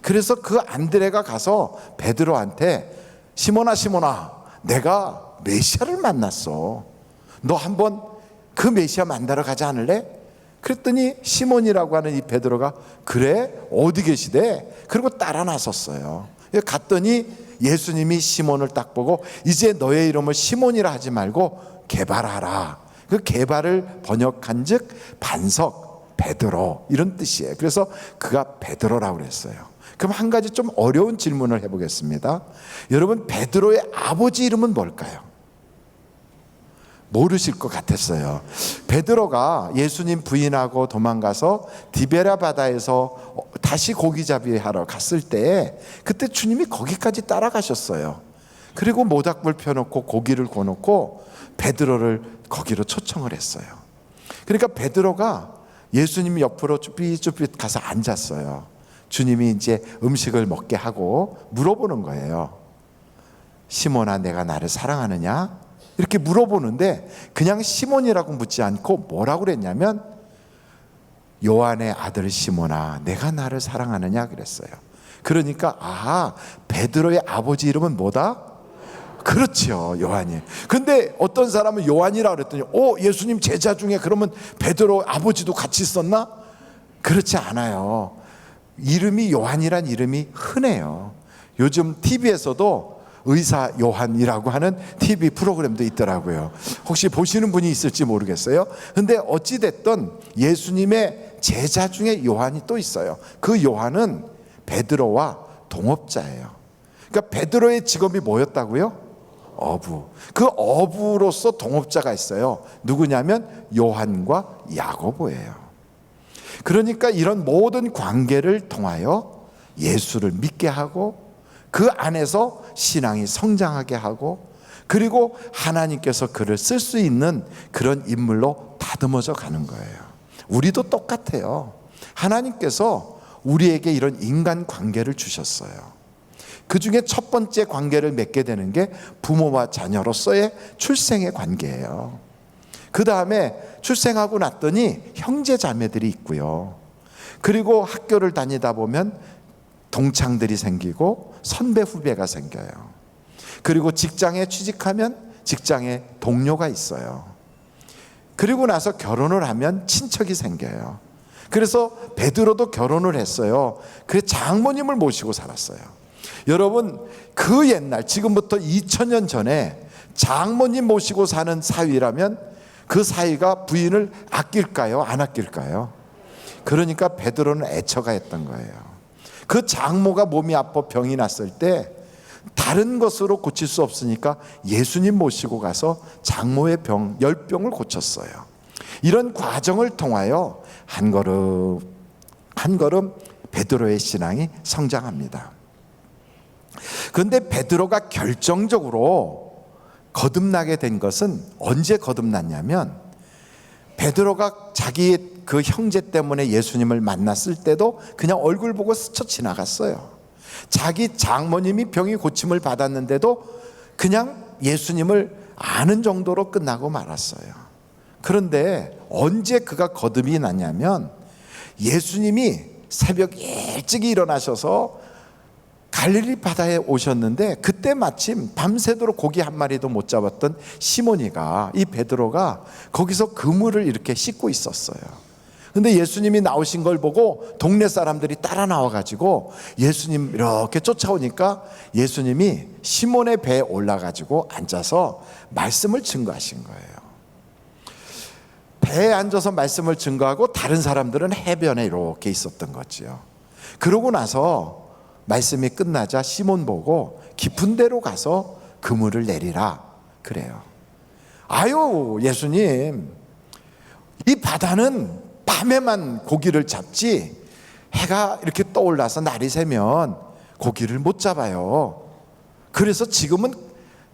그래서 그 안드레가 가서 베드로한테 시몬아 내가 메시아를 만났어. 너 한번 그 메시아 만나러 가지 않을래? 그랬더니 시몬이라고 하는 이 베드로가 그래? 어디 계시대? 그리고 따라 나섰어요. 갔더니 예수님이 시몬을 딱 보고 이제 너의 이름을 시몬이라 하지 말고 게바라라. 그 게바를 번역한 즉 반석 베드로 이런 뜻이에요. 그래서 그가 베드로라고 그랬어요. 그럼 한 가지 좀 어려운 질문을 해보겠습니다. 여러분 베드로의 아버지 이름은 뭘까요? 모르실 것 같았어요. 베드로가 예수님 부인하고 도망가서 디베라 바다에서 다시 고기잡이 하러 갔을 때 그때 주님이 거기까지 따라가셨어요. 그리고 모닥불 펴놓고 고기를 구워놓고 베드로를 거기로 초청을 했어요. 그러니까 베드로가 예수님이 옆으로 쭈삣쭈삣 가서 앉았어요. 주님이 이제 음식을 먹게 하고 물어보는 거예요. 시몬아, 내가 나를 사랑하느냐? 이렇게 물어보는데 그냥 시몬이라고 묻지 않고 뭐라고 그랬냐면 요한의 아들 시몬아, 내가 나를 사랑하느냐 그랬어요. 그러니까 베드로의 아버지 이름은 뭐다? 그렇죠, 요한이. 근데 어떤 사람은 요한이라 그랬더니 예수님 제자 중에 그러면 베드로 아버지도 같이 있었나? 그렇지 않아요. 이름이 요한이란 이름이 흔해요. 요즘 TV에서도 의사 요한이라고 하는 TV 프로그램도 있더라고요. 혹시 보시는 분이 있을지 모르겠어요. 근데 어찌됐든 예수님의 제자 중에 요한이 또 있어요. 그 요한은 베드로와 동업자예요. 그러니까 베드로의 직업이 뭐였다고요? 어부. 그 어부로서 동업자가 있어요. 누구냐면 요한과 야고보예요. 그러니까 이런 모든 관계를 통하여 예수를 믿게 하고 그 안에서 신앙이 성장하게 하고 그리고 하나님께서 그를 쓸 수 있는 그런 인물로 다듬어져 가는 거예요. 우리도 똑같아요. 하나님께서 우리에게 이런 인간 관계를 주셨어요. 그 중에 첫 번째 관계를 맺게 되는 게 부모와 자녀로서의 출생의 관계예요. 그 다음에 출생하고 났더니 형제 자매들이 있고요. 그리고 학교를 다니다 보면 동창들이 생기고 선배 후배가 생겨요. 그리고 직장에 취직하면 직장에 동료가 있어요. 그리고 나서 결혼을 하면 친척이 생겨요. 그래서 베드로도 결혼을 했어요. 그래서 장모님을 모시고 살았어요. 여러분, 그 옛날 지금부터 2000년 전에 장모님 모시고 사는 사위라면 그 사위가 부인을 아낄까요? 안 아낄까요? 그러니까 베드로는 애처가 했던 거예요. 그 장모가 몸이 아파 병이 났을 때 다른 것으로 고칠 수 없으니까 예수님 모시고 가서 장모의 병, 열병을 고쳤어요. 이런 과정을 통하여 한 걸음 한 걸음 베드로의 신앙이 성장합니다. 그런데 베드로가 결정적으로 거듭나게 된 것은 언제 거듭났냐면 베드로가 자기 그 형제 때문에 예수님을 만났을 때도 그냥 얼굴 보고 스쳐 지나갔어요. 자기 장모님이 병이 고침을 받았는데도 그냥 예수님을 아는 정도로 끝나고 말았어요. 그런데 언제 그가 거듭이 났냐면 예수님이 새벽 일찍이 일어나셔서 갈릴리 바다에 오셨는데 그때 마침 밤새도록 고기 한 마리도 못 잡았던 시몬이가 이 베드로가 거기서 그물을 이렇게 씻고 있었어요. 근데 예수님이 나오신 걸 보고 동네 사람들이 따라 나와가지고 예수님 이렇게 쫓아오니까 예수님이 시몬의 배에 올라가지고 앉아서 말씀을 증거하신 거예요. 배에 앉아서 말씀을 증거하고 다른 사람들은 해변에 이렇게 있었던 거지요. 그러고 나서 말씀이 끝나자 시몬 보고 깊은 데로 가서 그물을 내리라 그래요. 아유 예수님, 이 바다는 밤에만 고기를 잡지 해가 이렇게 떠올라서 날이 새면 고기를 못 잡아요. 그래서 지금은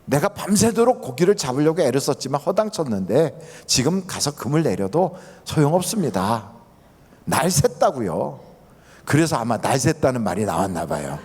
내가 밤새도록 고기를 잡으려고 애를 썼지만 허당쳤는데 지금 가서 그물 내려도 소용없습니다. 날 샜다고요. 그래서 아마 날 샜다는 말이 나왔나 봐요.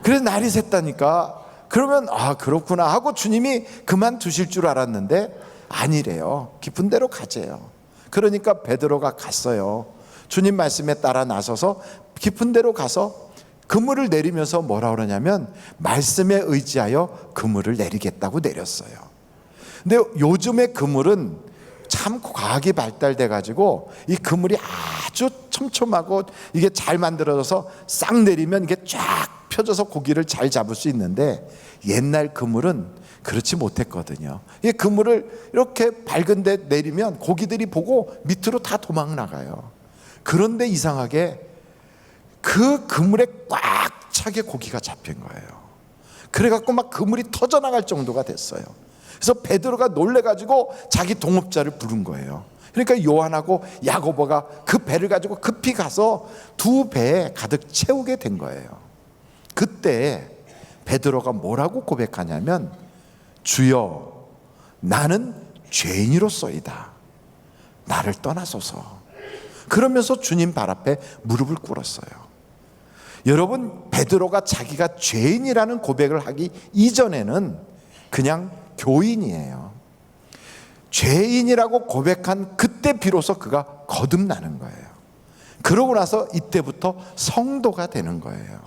그래서 날이 샜다니까 그러면 그렇구나 하고 주님이 그만두실 줄 알았는데 아니래요. 깊은 데로 가재요. 그러니까 베드로가 갔어요. 주님 말씀에 따라 나서서 깊은 데로 가서 그물을 내리면서 뭐라 그러냐면 말씀에 의지하여 그물을 내리겠다고 내렸어요. 근데 요즘의 그물은 참 과학이 발달돼 가지고 이 그물이 아주 촘촘하고 이게 잘 만들어져서 싹 내리면 이게 쫙 펴져서 고기를 잘 잡을 수 있는데 옛날 그물은 그렇지 못했거든요. 이 그물을 이렇게 밝은 데 내리면 고기들이 보고 밑으로 다 도망 나가요. 그런데 이상하게 그 그물에 꽉 차게 고기가 잡힌 거예요. 그래갖고 막 그물이 터져나갈 정도가 됐어요. 그래서 베드로가 놀래가지고 자기 동업자를 부른 거예요. 그러니까 요한하고 야고보가 그 배를 가지고 급히 가서 두 배에 가득 채우게 된 거예요. 그때 베드로가 뭐라고 고백하냐면 주여, 나는 죄인이로소이다. 나를 떠나소서. 그러면서 주님 발 앞에 무릎을 꿇었어요. 여러분, 베드로가 자기가 죄인이라는 고백을 하기 이전에는 그냥 교인이에요. 죄인이라고 고백한 그때 비로소 그가 거듭나는 거예요. 그러고 나서 이때부터 성도가 되는 거예요.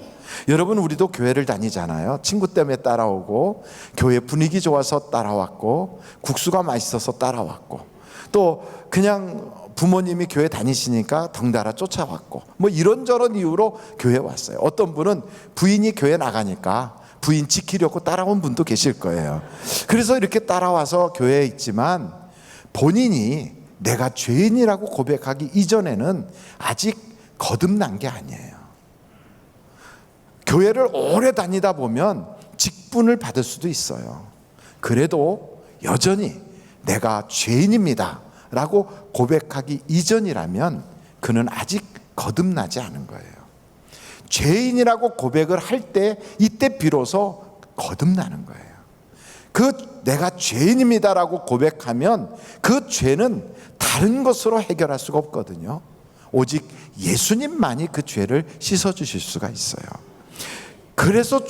여러분, 우리도 교회를 다니잖아요. 친구 때문에 따라오고, 교회 분위기 좋아서 따라왔고, 국수가 맛있어서 따라왔고, 또 그냥 부모님이 교회 다니시니까 덩달아 쫓아왔고, 뭐 이런저런 이유로 교회 왔어요. 어떤 분은 부인이 교회 나가니까 부인 지키려고 따라온 분도 계실 거예요. 그래서 이렇게 따라와서 교회에 있지만 본인이 내가 죄인이라고 고백하기 이전에는 아직 거듭난 게 아니에요. 교회를 오래 다니다 보면 직분을 받을 수도 있어요. 그래도 여전히 내가 죄인입니다 라고 고백하기 이전이라면 그는 아직 거듭나지 않은 거예요. 죄인이라고 고백을 할 때 이때 비로소 거듭나는 거예요. 그 내가 죄인입니다라고 고백하면 그 죄는 다른 것으로 해결할 수가 없거든요. 오직 예수님만이 그 죄를 씻어주실 수가 있어요. 그래서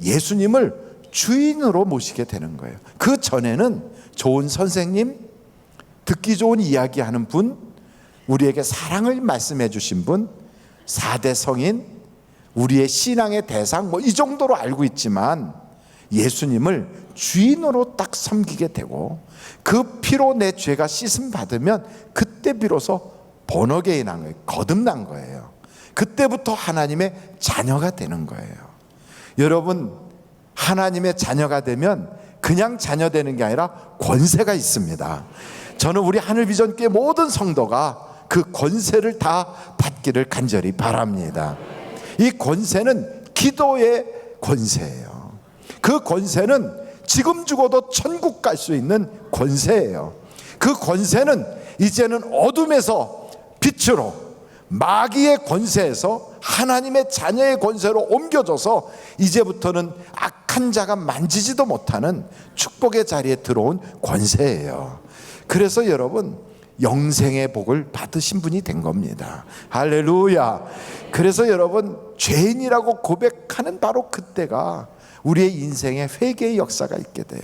예수님을 주인으로 모시게 되는 거예요. 그 전에는 좋은 선생님, 듣기 좋은 이야기하는 분, 우리에게 사랑을 말씀해 주신 분, 4대 성인, 우리의 신앙의 대상, 뭐 이 정도로 알고 있지만 예수님을 주인으로 딱 섬기게 되고 그 피로 내 죄가 씻음 받으면 그때 비로소 본어게인한 거예요. 거듭난 거예요. 그때부터 하나님의 자녀가 되는 거예요. 여러분, 하나님의 자녀가 되면 그냥 자녀 되는 게 아니라 권세가 있습니다. 저는 우리 하늘비전교회 모든 성도가 그 권세를 다 받기를 간절히 바랍니다. 이 권세는 기도의 권세예요. 그 권세는 지금 죽어도 천국 갈 수 있는 권세예요. 그 권세는 이제는 어둠에서 빛으로, 마귀의 권세에서 하나님의 자녀의 권세로 옮겨져서 이제부터는 악한 자가 만지지도 못하는 축복의 자리에 들어온 권세예요. 그래서 여러분, 영생의 복을 받으신 분이 된 겁니다. 할렐루야. 그래서 여러분, 죄인이라고 고백하는 바로 그때가 우리의 인생에 회개의 역사가 있게 돼요.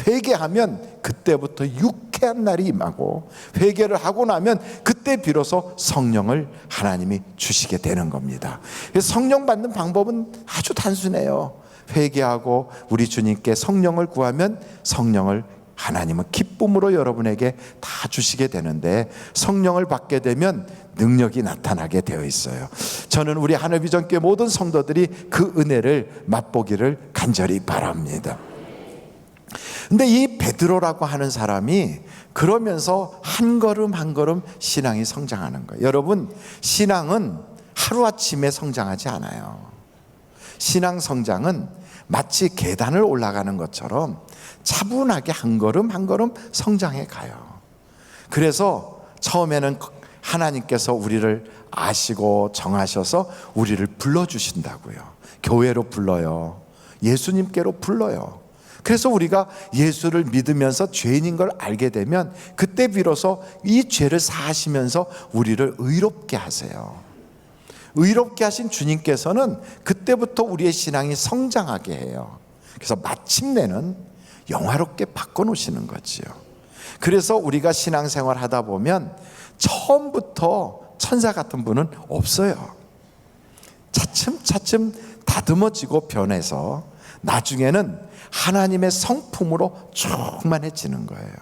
회개하면 그때부터 유쾌한 날이 임하고, 회개를 하고 나면 그때 비로소 성령을 하나님이 주시게 되는 겁니다. 성령 받는 방법은 아주 단순해요. 회개하고 우리 주님께 성령을 구하면 성령을 하나님은 기쁨으로 여러분에게 다 주시게 되는데, 성령을 받게 되면 능력이 나타나게 되어 있어요. 저는 우리 하늘비전교회 모든 성도들이 그 은혜를 맛보기를 간절히 바랍니다. 근데 이 베드로라고 하는 사람이 그러면서 한 걸음 한 걸음 신앙이 성장하는 거예요. 여러분, 신앙은 하루아침에 성장하지 않아요. 신앙 성장은 마치 계단을 올라가는 것처럼 차분하게 한 걸음 한 걸음 성장해 가요. 그래서 처음에는 하나님께서 우리를 아시고 정하셔서 우리를 불러주신다고요. 교회로 불러요. 예수님께로 불러요. 그래서 우리가 예수를 믿으면서 죄인인 걸 알게 되면 그때 비로소 이 죄를 사하시면서 우리를 의롭게 하세요. 의롭게 하신 주님께서는 그때부터 우리의 신앙이 성장하게 해요. 그래서 마침내는 영화롭게 바꿔놓으시는 거지요. 그래서 우리가 신앙생활 하다 보면 처음부터 천사 같은 분은 없어요. 차츰차츰 다듬어지고 변해서 나중에는 하나님의 성품으로 충만해지는 거예요.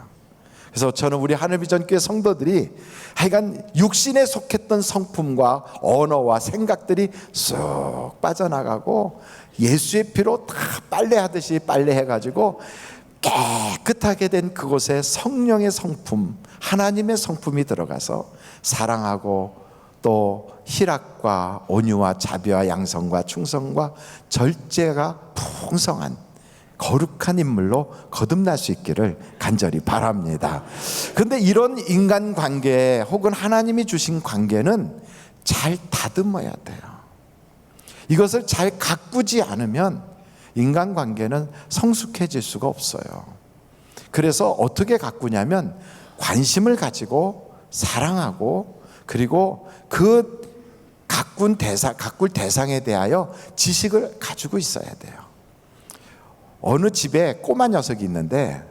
그래서 저는 우리 하늘비전교회 성도들이 하여간 육신에 속했던 성품과 언어와 생각들이 쏙 빠져나가고 예수의 피로 다 빨래하듯이 빨래해가지고 깨끗하게 된 그곳에 성령의 성품, 하나님의 성품이 들어가서 사랑하고 또 희락과 온유와 자비와 양성과 충성과 절제가 풍성한 거룩한 인물로 거듭날 수 있기를 간절히 바랍니다. 그런데 이런 인간관계 혹은 하나님이 주신 관계는 잘 다듬어야 돼요. 이것을 잘 가꾸지 않으면 인간관계는 성숙해질 수가 없어요. 그래서 어떻게 가꾸냐면 관심을 가지고 사랑하고 그리고 그 가꾼 대상에 대하여 지식을 가지고 있어야 돼요. 어느 집에 꼬마 녀석이 있는데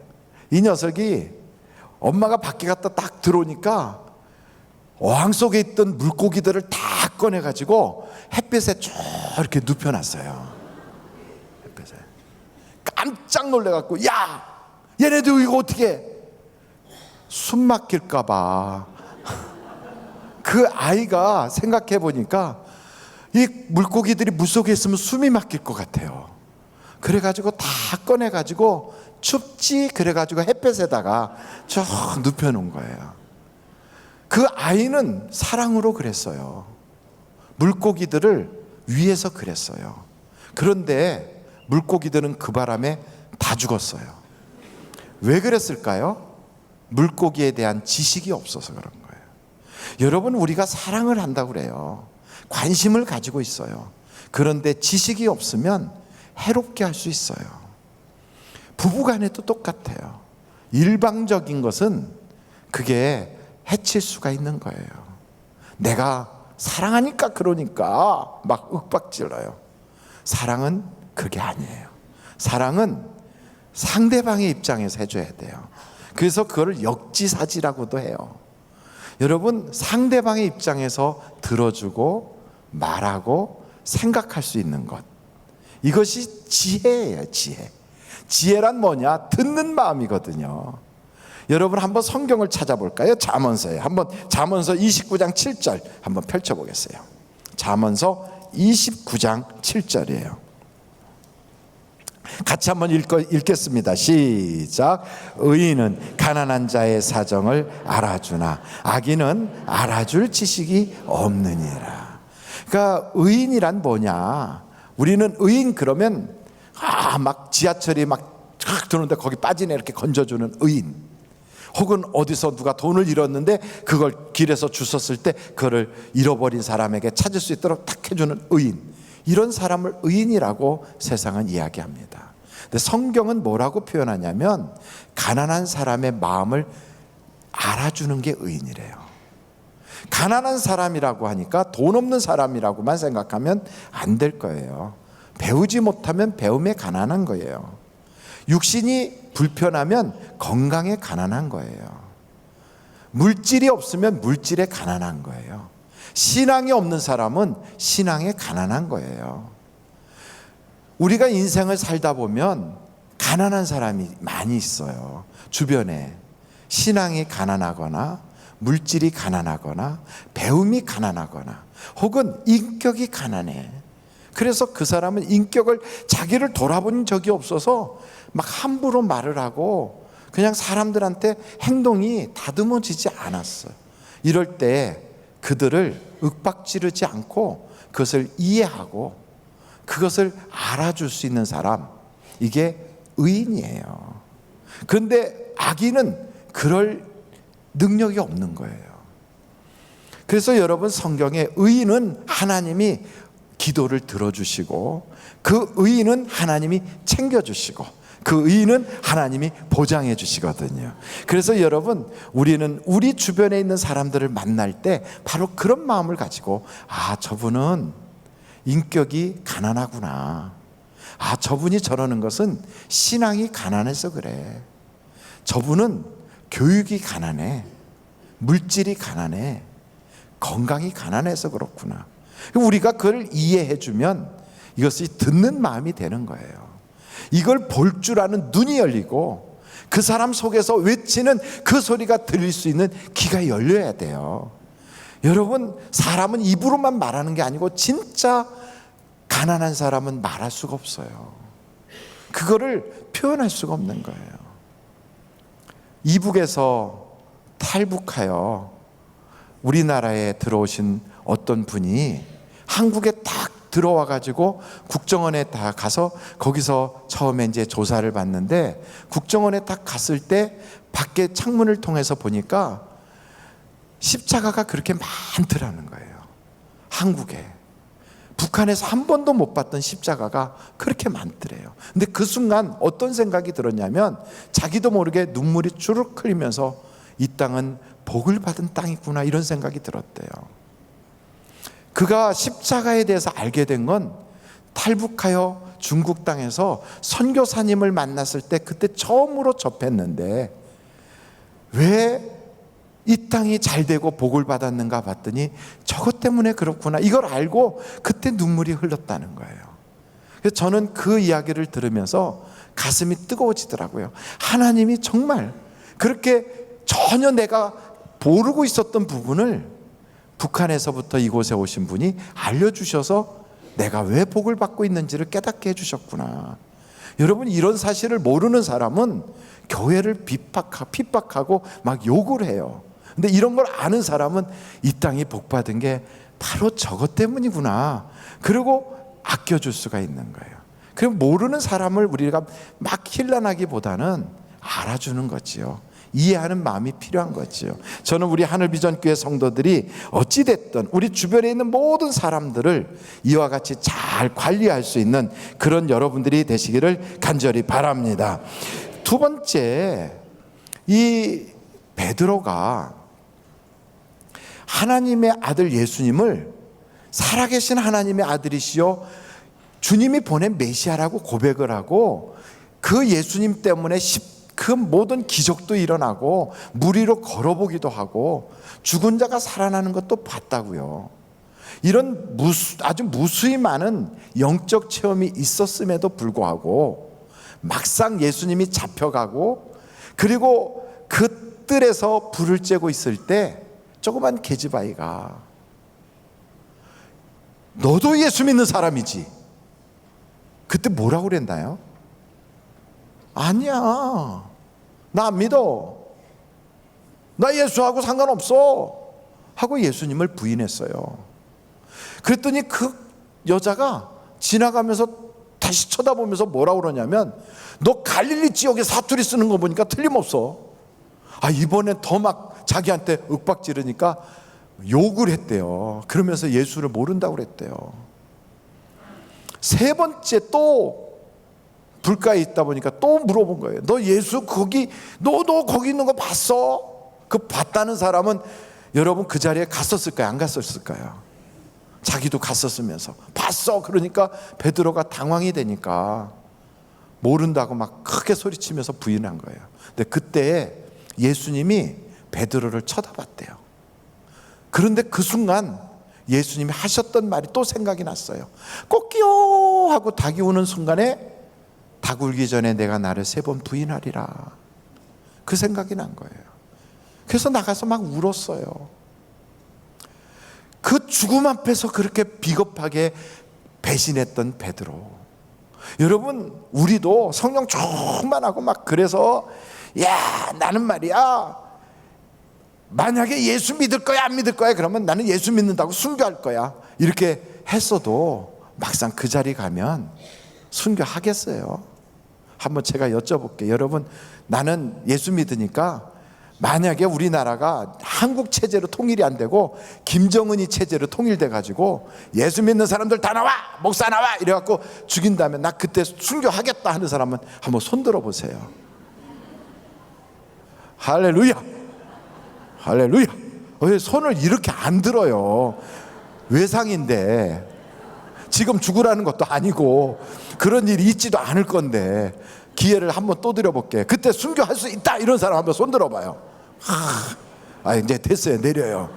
이 녀석이 엄마가 밖에 갔다 딱 들어오니까 어항 속에 있던 물고기들을 다 꺼내가지고 햇빛에 쭉 이렇게 눕혀놨어요. 햇빛에. 깜짝 놀래갖고 야! 얘네들 이거 어떻게 숨 막힐까봐. 그 아이가 생각해 보니까 이 물고기들이 물속에 있으면 숨이 막힐 것 같아요. 그래가지고 다 꺼내가지고 춥지 그래가지고 햇볕에다가 쭉 눕혀놓은 거예요. 그 아이는 사랑으로 그랬어요. 물고기들을 위해서 그랬어요. 그런데 물고기들은 그 바람에 다 죽었어요. 왜 그랬을까요? 물고기에 대한 지식이 없어서 그런 거예요. 여러분, 우리가 사랑을 한다고 그래요. 관심을 가지고 있어요. 그런데 지식이 없으면 해롭게 할 수 있어요. 부부간에도 똑같아요. 일방적인 것은 그게 해칠 수가 있는 거예요. 내가 사랑하니까 그러니까 막 윽박질러요. 사랑은 그게 아니에요. 사랑은 상대방의 입장에서 해줘야 돼요. 그래서 그걸 역지사지라고도 해요. 여러분, 상대방의 입장에서 들어주고 말하고 생각할 수 있는 것, 이것이 지혜예요. 지혜란 뭐냐? 듣는 마음이거든요. 여러분, 한번 성경을 찾아볼까요? 잠언서에 한번, 잠언서 29장 7절 한번 펼쳐보겠어요. 잠언서 29장 7절이에요. 같이 한번 읽겠습니다. 시작. 의인은 가난한 자의 사정을 알아주나 악인은 알아줄 지식이 없느니라. 그러니까 의인이란 뭐냐? 우리는 의인 그러면 막 지하철이 막 들어오는데 거기 빠지네 이렇게 건져주는 의인, 혹은 어디서 누가 돈을 잃었는데 그걸 길에서 주웠을 때 그거를 잃어버린 사람에게 찾을 수 있도록 탁 해주는 의인, 이런 사람을 의인이라고 세상은 이야기합니다. 근데 성경은 뭐라고 표현하냐면 가난한 사람의 마음을 알아주는 게 의인이래요. 가난한 사람이라고 하니까 돈 없는 사람이라고만 생각하면 안 될 거예요. 배우지 못하면 배움에 가난한 거예요. 육신이 불편하면 건강에 가난한 거예요. 물질이 없으면 물질에 가난한 거예요. 신앙이 없는 사람은 신앙에 가난한 거예요. 우리가 인생을 살다 보면 가난한 사람이 많이 있어요. 주변에 신앙이 가난하거나 물질이 가난하거나 배움이 가난하거나 혹은 인격이 가난해. 그래서 그 사람은 인격을, 자기를 돌아본 적이 없어서 막 함부로 말을 하고 그냥 사람들한테 행동이 다듬어지지 않았어요. 이럴 때 그들을 윽박지르지 않고 그것을 이해하고 그것을 알아줄 수 있는 사람, 이게 의인이에요. 그런데 악인은 그럴 능력이 없는 거예요. 그래서 여러분, 성경에 의인은 하나님이 기도를 들어주시고 그 의인은 하나님이 챙겨주시고 그 의인은 하나님이 보장해 주시거든요. 그래서 여러분, 우리는 우리 주변에 있는 사람들을 만날 때 바로 그런 마음을 가지고, 아, 저분은 인격이 가난하구나. 아, 저분이 저러는 것은 신앙이 가난해서 그래. 저분은 교육이 가난해. 물질이 가난해. 건강이 가난해서 그렇구나. 우리가 그걸 이해해 주면 이것이 듣는 마음이 되는 거예요. 이걸 볼 줄 아는 눈이 열리고 그 사람 속에서 외치는 그 소리가 들릴 수 있는 귀가 열려야 돼요. 여러분, 사람은 입으로만 말하는 게 아니고 진짜 가난한 사람은 말할 수가 없어요. 그거를 표현할 수가 없는 거예요. 이북에서 탈북하여 우리나라에 들어오신 어떤 분이 한국에 딱 들어와 가지고 국정원에 다 가서 거기서 처음에 이제 조사를 받는데, 국정원에 딱 갔을 때 밖에 창문을 통해서 보니까 십자가가 그렇게 많더라는 거예요. 한국에. 북한에서 한 번도 못 봤던 십자가가 그렇게 많더래요. 근데 그 순간 어떤 생각이 들었냐면 자기도 모르게 눈물이 주르륵 흘리면서 이 땅은 복을 받은 땅이구나 이런 생각이 들었대요. 그가 십자가에 대해서 알게 된 건 탈북하여 중국 땅에서 선교사님을 만났을 때 그때 처음으로 접했는데 왜 이 땅이 잘 되고 복을 받았는가 봤더니 저것 때문에 그렇구나 이걸 알고 그때 눈물이 흘렀다는 거예요. 그래서 저는 그 이야기를 들으면서 가슴이 뜨거워지더라고요. 하나님이 정말 그렇게 전혀 내가 모르고 있었던 부분을 북한에서부터 이곳에 오신 분이 알려주셔서 내가 왜 복을 받고 있는지를 깨닫게 해주셨구나. 여러분, 이런 사실을 모르는 사람은 교회를 핍박하고 막 욕을 해요. 근데 이런 걸 아는 사람은 이 땅이 복 받은 게 바로 저것 때문이구나. 그리고 아껴줄 수가 있는 거예요. 그럼 모르는 사람을 우리가 막 힐난하기보다는 알아주는 거지요. 이해하는 마음이 필요한 거지요. 저는 우리 하늘비전교회 성도들이 어찌됐든 우리 주변에 있는 모든 사람들을 이와 같이 잘 관리할 수 있는 그런 여러분들이 되시기를 간절히 바랍니다. 두 번째, 이 베드로가 하나님의 아들 예수님을 살아계신 하나님의 아들이시요 주님이 보낸 메시아라고 고백을 하고 그 예수님 때문에 그 모든 기적도 일어나고 물 위로 걸어보기도 하고 죽은 자가 살아나는 것도 봤다고요. 이런 아주 무수히 많은 영적 체험이 있었음에도 불구하고 막상 예수님이 잡혀가고 그리고 그 뜰에서 불을 쬐고 있을 때 조그만 계집아이가 너도 예수 믿는 사람이지? 그때 뭐라고 그랬나요? 아니야, 나 안 믿어, 나 예수하고 상관없어 하고 예수님을 부인했어요. 그랬더니 그 여자가 지나가면서 다시 쳐다보면서 뭐라고 그러냐면 너 갈릴리 지역에 사투리 쓰는 거 보니까 틀림없어. 이번엔 더 막 자기한테 윽박 지르니까 욕을 했대요. 그러면서 예수를 모른다고 그랬대요. 세 번째 또 불가에 있다 보니까 또 물어본 거예요. 너 예수 너 거기 있는 거 봤어? 그 봤다는 사람은 여러분 그 자리에 갔었을까요? 안 갔었을까요? 자기도 갔었으면서 봤어. 그러니까 베드로가 당황이 되니까 모른다고 막 크게 소리치면서 부인한 거예요. 근데 그때 예수님이 베드로를 쳐다봤대요. 그런데 그 순간 예수님이 하셨던 말이 또 생각이 났어요. 꼬끼요 하고 닭이 우는 순간에 닭 울기 전에 내가 나를 3번 부인하리라. 그 생각이 난 거예요. 그래서 나가서 막 울었어요. 그 죽음 앞에서 그렇게 비겁하게 배신했던 베드로. 여러분, 우리도 성령 충만하고 막 그래서 야, 나는 말이야, 만약에 예수 믿을 거야 안 믿을 거야 그러면 나는 예수 믿는다고 순교할 거야 이렇게 했어도 막상 그 자리 가면 순교하겠어요? 한번 제가 여쭤볼게요. 여러분, 나는 예수 믿으니까 만약에 우리나라가 한국 체제로 통일이 안 되고 김정은이 체제로 통일돼 가지고 예수 믿는 사람들 다 나와, 목사 나와 이래갖고 죽인다면 나 그때 순교하겠다 하는 사람은 한번 손 들어보세요. 할렐루야, 할렐루야. 왜 손을 이렇게 안 들어요? 외상인데 지금 죽으라는 것도 아니고 그런 일이 있지도 않을 건데 기회를 한번 또 드려볼게요. 그때 순교할 수 있다 이런 사람 한번 손 들어봐요. 이제 됐어요. 내려요.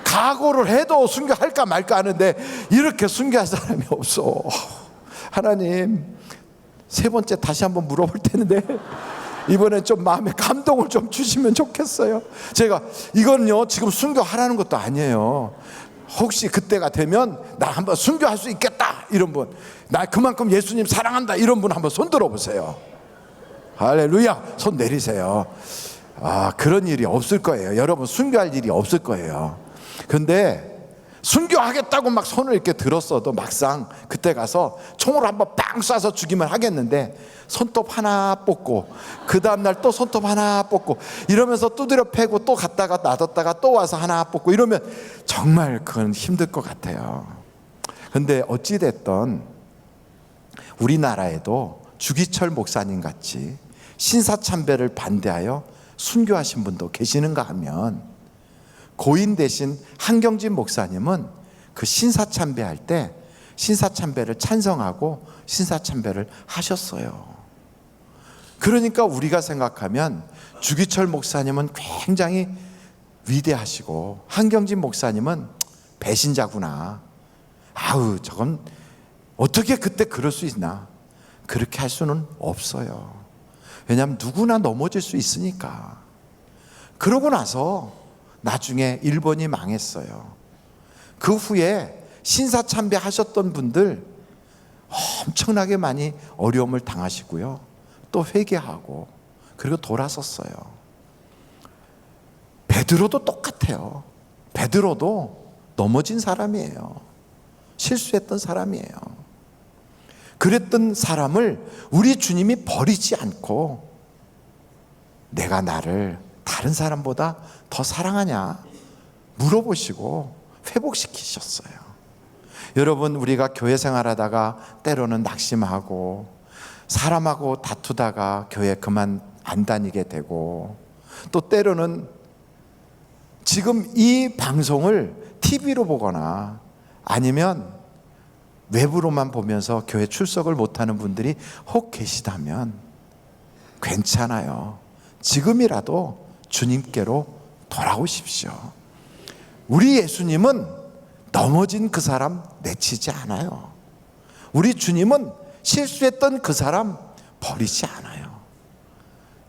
각오를 해도 순교할까 말까 하는데 이렇게 순교할 사람이 없어. 하나님, 3번째 다시 한번 물어볼 텐데 이번엔 좀 마음에 감동을 좀 주시면 좋겠어요. 제가 이건요 지금 순교하라는 것도 아니에요. 혹시 그때가 되면 나 한번 순교할 수 있겠다 이런 분, 나 그만큼 예수님 사랑한다 이런 분 한번 손 들어보세요. 할렐루야. 손 내리세요. 그런 일이 없을 거예요. 여러분, 순교할 일이 없을 거예요. 근데 순교하겠다고 막 손을 이렇게 들었어도 막상 그때 가서 총으로 한번 빵 쏴서 죽이면 하겠는데 손톱 하나 뽑고 그 다음날 또 손톱 하나 뽑고 이러면서 두드려 패고 또 갔다가 놔뒀다가 또 와서 하나 뽑고 이러면 정말 그건 힘들 것 같아요. 근데 어찌됐든 우리나라에도 주기철 목사님 같이 신사참배를 반대하여 순교하신 분도 계시는가 하면 고인 대신 한경진 목사님은 그 신사참배할 때 신사참배를 찬성하고 신사참배를 하셨어요. 그러니까 우리가 생각하면 주기철 목사님은 굉장히 위대하시고 한경진 목사님은 배신자구나. 아우, 저건 어떻게 그때 그럴 수 있나. 그렇게 할 수는 없어요. 왜냐하면 누구나 넘어질 수 있으니까. 그러고 나서 나중에 일본이 망했어요. 그 후에 신사참배 하셨던 분들 엄청나게 많이 어려움을 당하시고요. 또 회개하고 그리고 돌아섰어요. 베드로도 똑같아요. 베드로도 넘어진 사람이에요. 실수했던 사람이에요. 그랬던 사람을 우리 주님이 버리지 않고 내가 나를 다른 사람보다 더 사랑하냐 물어보시고 회복시키셨어요. 여러분, 우리가 교회 생활하다가 때로는 낙심하고 사람하고 다투다가 교회 그만 안 다니게 되고 또 때로는 지금 이 방송을 TV로 보거나 아니면 외부로만 보면서 교회 출석을 못하는 분들이 혹 계시다면 괜찮아요. 지금이라도 주님께로 돌아오십시오. 우리 예수님은 넘어진 그 사람 내치지 않아요. 우리 주님은 실수했던 그 사람 버리지 않아요.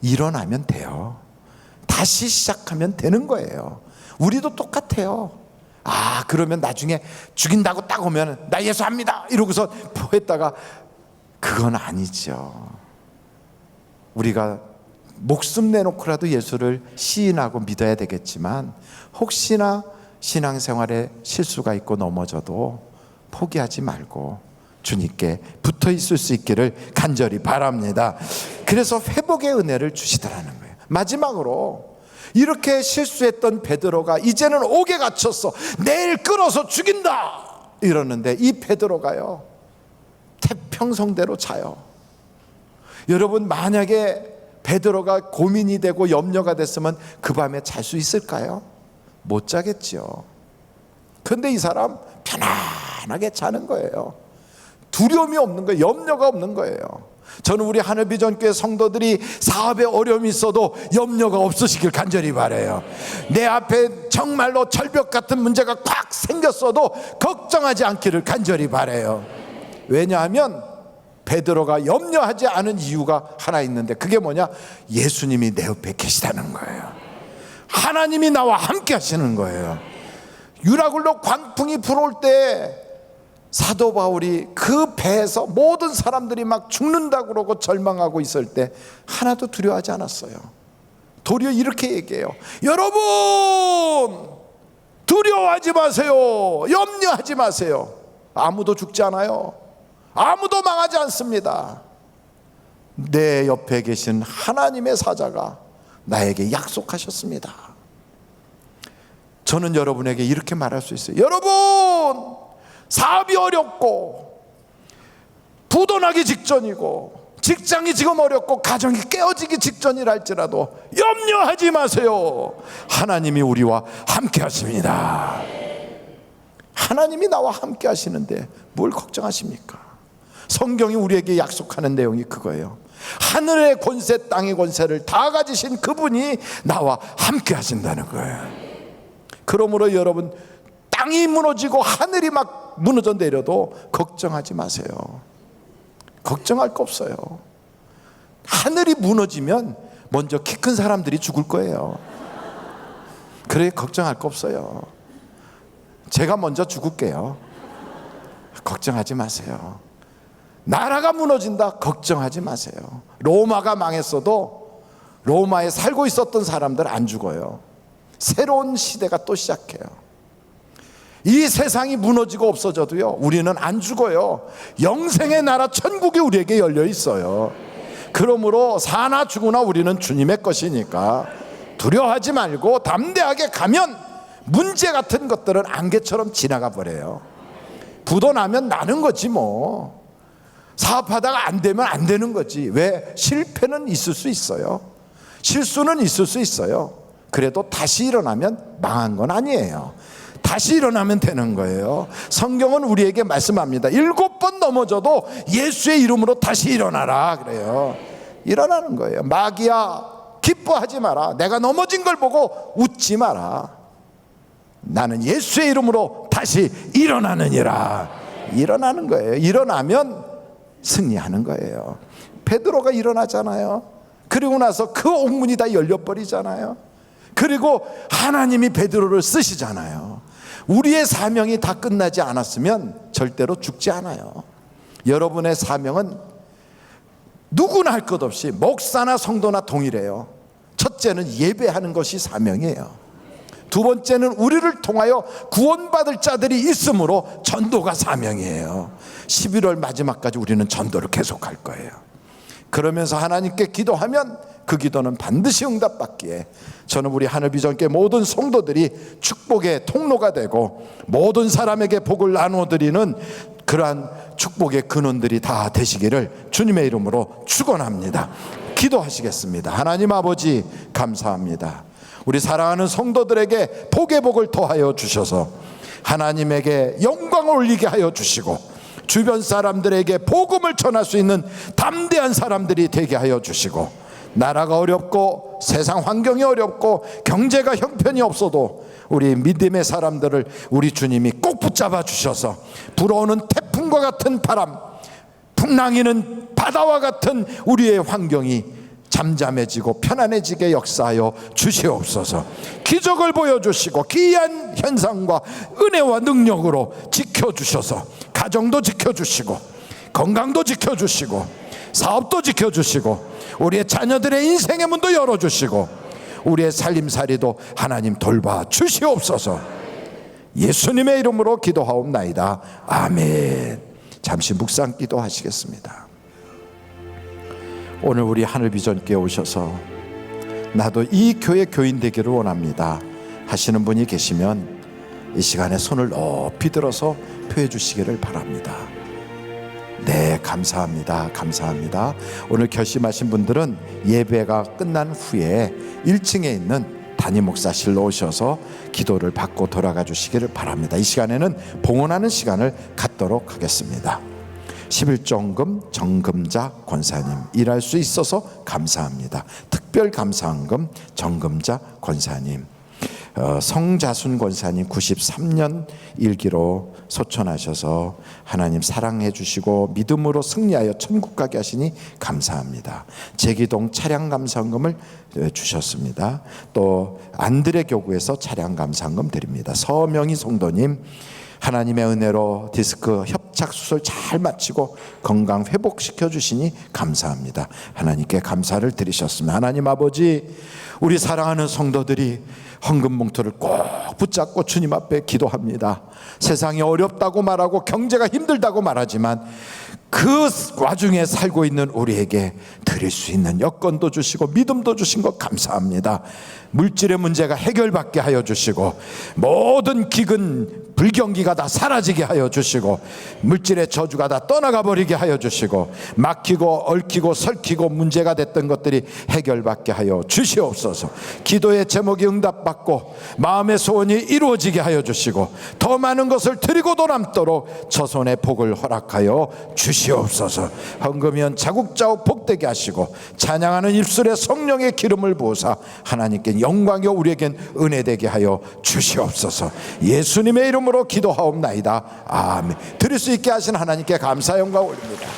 일어나면 돼요. 다시 시작하면 되는 거예요. 우리도 똑같아요. 아, 그러면 나중에 죽인다고 딱 오면 나 예수합니다 이러고서 포했다가 그건 아니죠. 우리가 목숨 내놓고라도 예수를 시인하고 믿어야 되겠지만 혹시나 신앙생활에 실수가 있고 넘어져도 포기하지 말고 주님께 붙어 있을 수 있기를 간절히 바랍니다. 그래서 회복의 은혜를 주시더라는 거예요. 마지막으로 이렇게 실수했던 베드로가 이제는 옥에 갇혔어. 내일 끌어서 죽인다 이러는데 이 베드로가요 태평성대로 자요. 여러분, 만약에 베드로가 고민이 되고 염려가 됐으면 그 밤에 잘 수 있을까요? 못 자겠죠. 그런데 이 사람 편안하게 자는 거예요. 두려움이 없는 거예요. 염려가 없는 거예요. 저는 우리 하늘비전교회 성도들이 사업에 어려움이 있어도 염려가 없으시길 간절히 바라요. 내 앞에 정말로 절벽 같은 문제가 꽉 생겼어도 걱정하지 않기를 간절히 바라요. 왜냐하면 베드로가 염려하지 않은 이유가 하나 있는데 그게 뭐냐? 예수님이 내 옆에 계시다는 거예요. 하나님이 나와 함께 하시는 거예요. 유라굴로 광풍이 불어올 때 사도 바울이 그 배에서 모든 사람들이 막 죽는다고 그러고 절망하고 있을 때 하나도 두려워하지 않았어요. 도리어 이렇게 얘기해요. 여러분, 두려워하지 마세요. 염려하지 마세요. 아무도 죽지 않아요. 아무도 망하지 않습니다. 내 옆에 계신 하나님의 사자가 나에게 약속하셨습니다. 저는 여러분에게 이렇게 말할 수 있어요. 여러분, 사업이 어렵고 부도나기 직전이고 직장이 지금 어렵고 가정이 깨어지기 직전이랄지라도 염려하지 마세요. 하나님이 우리와 함께 하십니다. 하나님이 나와 함께 하시는데 뭘 걱정하십니까? 성경이 우리에게 약속하는 내용이 그거예요. 하늘의 권세, 땅의 권세를 다 가지신 그분이 나와 함께 하신다는 거예요. 그러므로 여러분, 땅이 무너지고 하늘이 막 무너져 내려도 걱정하지 마세요. 걱정할 거 없어요. 하늘이 무너지면 먼저 키 큰 사람들이 죽을 거예요. 그래, 걱정할 거 없어요. 제가 먼저 죽을게요. 걱정하지 마세요. 나라가 무너진다, 걱정하지 마세요. 로마가 망했어도 로마에 살고 있었던 사람들 안 죽어요. 새로운 시대가 또 시작해요. 이 세상이 무너지고 없어져도요, 우리는 안 죽어요. 영생의 나라 천국이 우리에게 열려 있어요. 그러므로 사나 죽으나 우리는 주님의 것이니까 두려워하지 말고 담대하게 가면 문제 같은 것들은 안개처럼 지나가 버려요. 부도 나면 나는 거지 뭐. 사업하다가 안 되면 안 되는 거지. 왜? 실패는 있을 수 있어요. 실수는 있을 수 있어요. 그래도 다시 일어나면 망한 건 아니에요. 다시 일어나면 되는 거예요. 성경은 우리에게 말씀합니다. 7번 넘어져도 예수의 이름으로 다시 일어나라 그래요. 일어나는 거예요. 마귀야, 기뻐하지 마라. 내가 넘어진 걸 보고 웃지 마라. 나는 예수의 이름으로 다시 일어나느니라. 일어나는 거예요. 일어나면 승리하는 거예요. 베드로가 일어나잖아요. 그리고 나서 그 옥문이 다 열려버리잖아요. 그리고 하나님이 베드로를 쓰시잖아요. 우리의 사명이 다 끝나지 않았으면 절대로 죽지 않아요. 여러분의 사명은 누구나 할 것 없이 목사나 성도나 동일해요. 첫째는 예배하는 것이 사명이에요. 두 번째는 우리를 통하여 구원받을 자들이 있으므로 전도가 사명이에요. 11월 마지막까지 우리는 전도를 계속할 거예요. 그러면서 하나님께 기도하면 그 기도는 반드시 응답받기에 저는 우리 하늘비전교회 모든 성도들이 축복의 통로가 되고 모든 사람에게 복을 나누어드리는 그러한 축복의 근원들이 다 되시기를 주님의 이름으로 축원합니다. 기도하시겠습니다. 하나님 아버지 감사합니다. 우리 사랑하는 성도들에게 복의 복을 더하여 주셔서 하나님에게 영광을 올리게 하여 주시고 주변 사람들에게 복음을 전할 수 있는 담대한 사람들이 되게 하여 주시고 나라가 어렵고 세상 환경이 어렵고 경제가 형편이 없어도 우리 믿음의 사람들을 우리 주님이 꼭 붙잡아 주셔서 불어오는 태풍과 같은 바람, 풍랑이는 바다와 같은 우리의 환경이 잠잠해지고 편안해지게 역사하여 주시옵소서. 기적을 보여주시고 기이한 현상과 은혜와 능력으로 지켜주셔서 가정도 지켜주시고 건강도 지켜주시고 사업도 지켜주시고 우리의 자녀들의 인생의 문도 열어주시고 우리의 살림살이도 하나님 돌봐 주시옵소서. 예수님의 이름으로 기도하옵나이다. 아멘. 잠시 묵상 기도하시겠습니다. 오늘 우리 하늘비전교회 오셔서 나도 이 교회 교인 되기를 원합니다 하시는 분이 계시면 이 시간에 손을 높이 들어서 표해 주시기를 바랍니다. 네, 감사합니다. 감사합니다. 오늘 결심하신 분들은 예배가 끝난 후에 1층에 있는 담임 목사실로 오셔서 기도를 받고 돌아가 주시기를 바랍니다. 이 시간에는 봉헌하는 시간을 갖도록 하겠습니다. 11조헌금 정금자 권사님, 일할 수 있어서 감사합니다. 특별 감사헌금 정금자 권사님, 성자순 권사님 93년 일기로 소천하셔서 하나님 사랑해 주시고 믿음으로 승리하여 천국 가게 하시니 감사합니다. 제기동 차량 감사헌금을 주셨습니다. 또 안드레 교구에서 차량 감사헌금 드립니다. 서명희 성도님, 하나님의 은혜로 디스크 협착 수술 잘 마치고 건강 회복시켜 주시니 감사합니다. 하나님께 감사를 드리셨습니다. 하나님 아버지, 우리 사랑하는 성도들이 헌금 봉투를 꼭 붙잡고 주님 앞에 기도합니다. 세상이 어렵다고 말하고 경제가 힘들다고 말하지만 그 와중에 살고 있는 우리에게 드릴 수 있는 여건도 주시고 믿음도 주신 것 감사합니다. 물질의 문제가 해결받게 하여 주시고 모든 기근 불경기가 다 사라지게 하여 주시고 물질의 저주가 다 떠나가 버리게 하여 주시고 막히고 얽히고 설키고 문제가 됐던 것들이 해결받게 하여 주시옵소서. 기도의 제목이 응답받고 마음의 소원이 이루어지게 하여 주시고 더 많은 것을 드리고도 남도록 저손의 복을 허락하여 주시옵소서. 헌금이면 자국자국 복되게 하시고 찬양하는 입술에 성령의 기름을 부으사 하나님께 영광이요 우리에겐 은혜되게 하여 주시옵소서. 예수님의 이름으로 기도하옵나이다. 아멘. 드릴 수 있게 하신 하나님께 감사 영광 올립니다.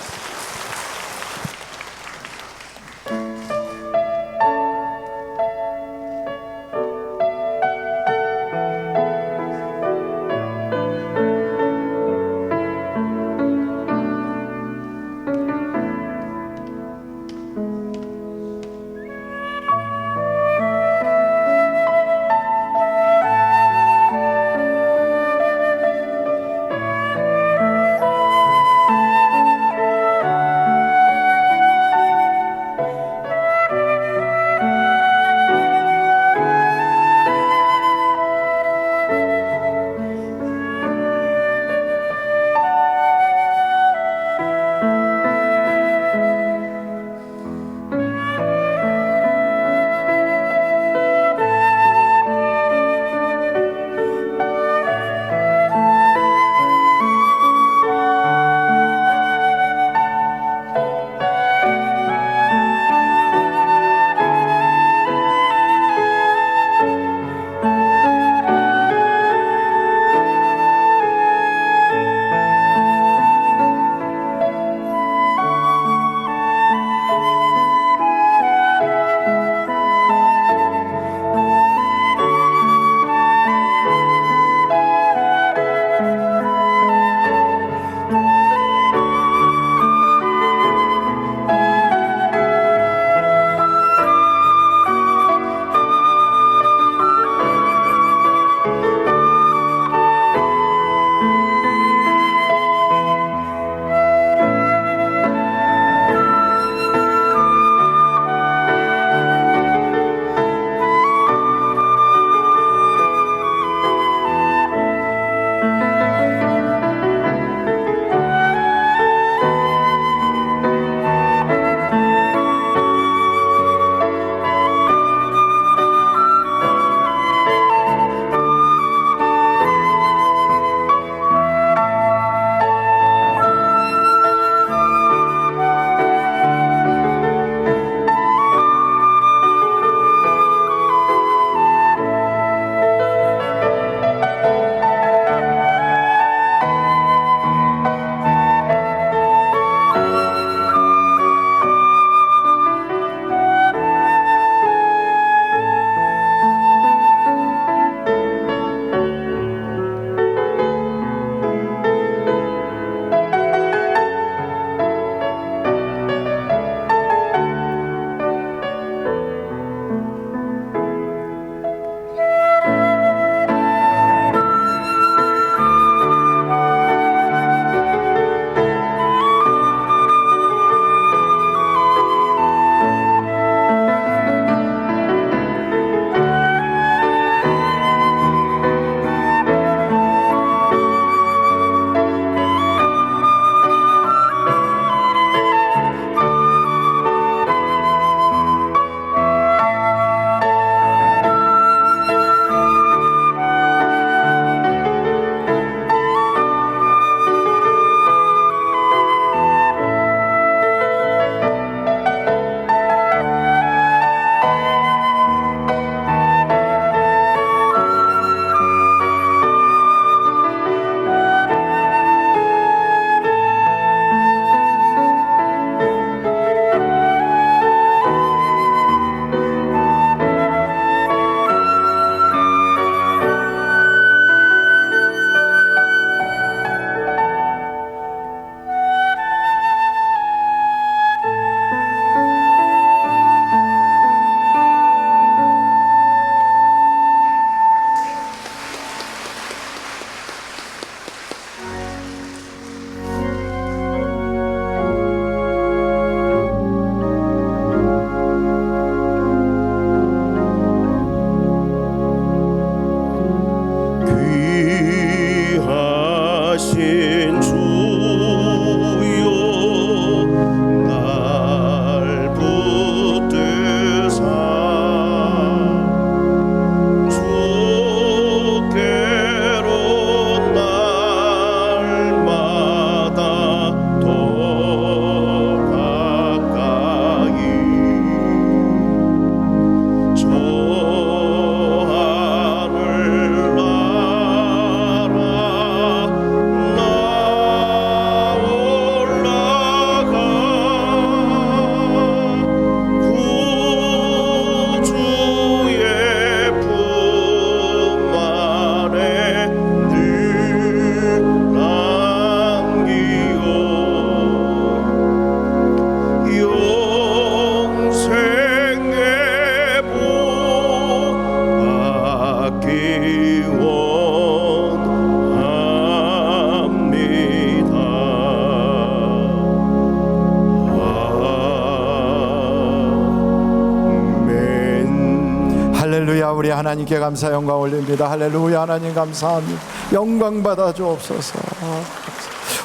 하나님께 감사 영광 올립니다. 할렐루야. 하나님 감사합니다. 영광 받아 주옵소서.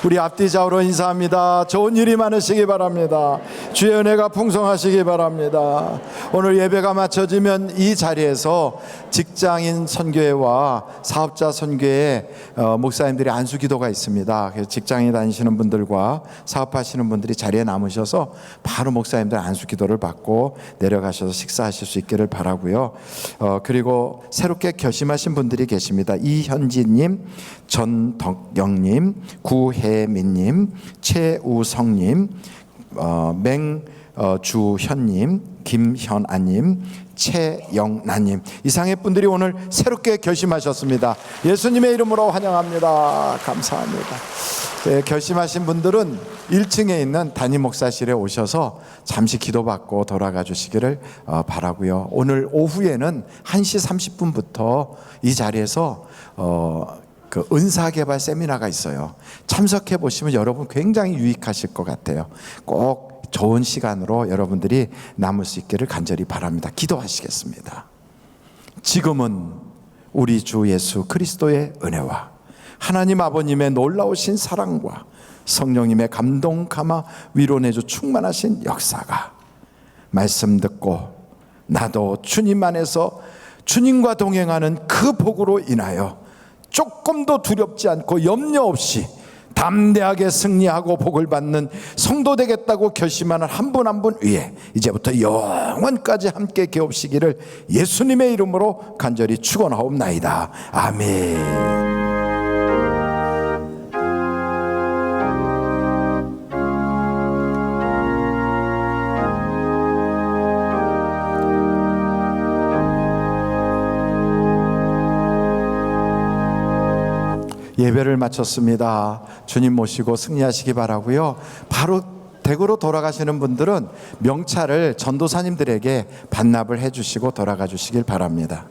우리 앞뒤 좌우로 인사합니다. 좋은 일이 많으시기 바랍니다. 주의 은혜가 풍성하시기 바랍니다. 오늘 예배가 마쳐지면 이 자리에서 직장인 선교회와 사업자 선교회 목사님들이 안수 기도가 있습니다. 그래서 직장에 다니시는 분들과 사업하시는 분들이 자리에 남으셔서 바로 목사님들 안수 기도를 받고 내려가셔서 식사하실 수 있기를 바라고요. 그리고 새롭게 결심하신 분들이 계십니다. 이현진님, 전덕영님, 구혜민님, 최우성님, 맹주현님, 김현아님, 최영란님, 이상의 분들이 오늘 새롭게 결심하셨습니다. 예수님의 이름으로 환영합니다. 감사합니다. 네, 결심하신 분들은 1층에 있는 담임 목사실에 오셔서 잠시 기도받고 돌아가 주시기를 바라고요. 오늘 오후에는 1시 30분부터 이 자리에서 그 은사개발 세미나가 있어요. 참석해 보시면 여러분 굉장히 유익하실 것 같아요. 꼭 좋은 시간으로 여러분들이 남을 수 있기를 간절히 바랍니다. 기도하시겠습니다. 지금은 우리 주 예수 그리스도의 은혜와 하나님 아버님의 놀라우신 사랑과 성령님의 감동 감화 위로 내주 충만하신 역사가 말씀 듣고 나도 주님 안에서 주님과 동행하는 그 복으로 인하여 조금도 두렵지 않고 염려 없이 담대하게 승리하고 복을 받는 성도 되겠다고 결심하는 한 분 한 분 위에 이제부터 영원까지 함께 계옵시기를 예수님의 이름으로 간절히 축원하옵나이다. 아멘. 예배를 마쳤습니다. 주님 모시고 승리하시기 바라고요. 바로 댁으로 돌아가시는 분들은 명찰을 전도사님들에게 반납을 해주시고 돌아가 주시길 바랍니다.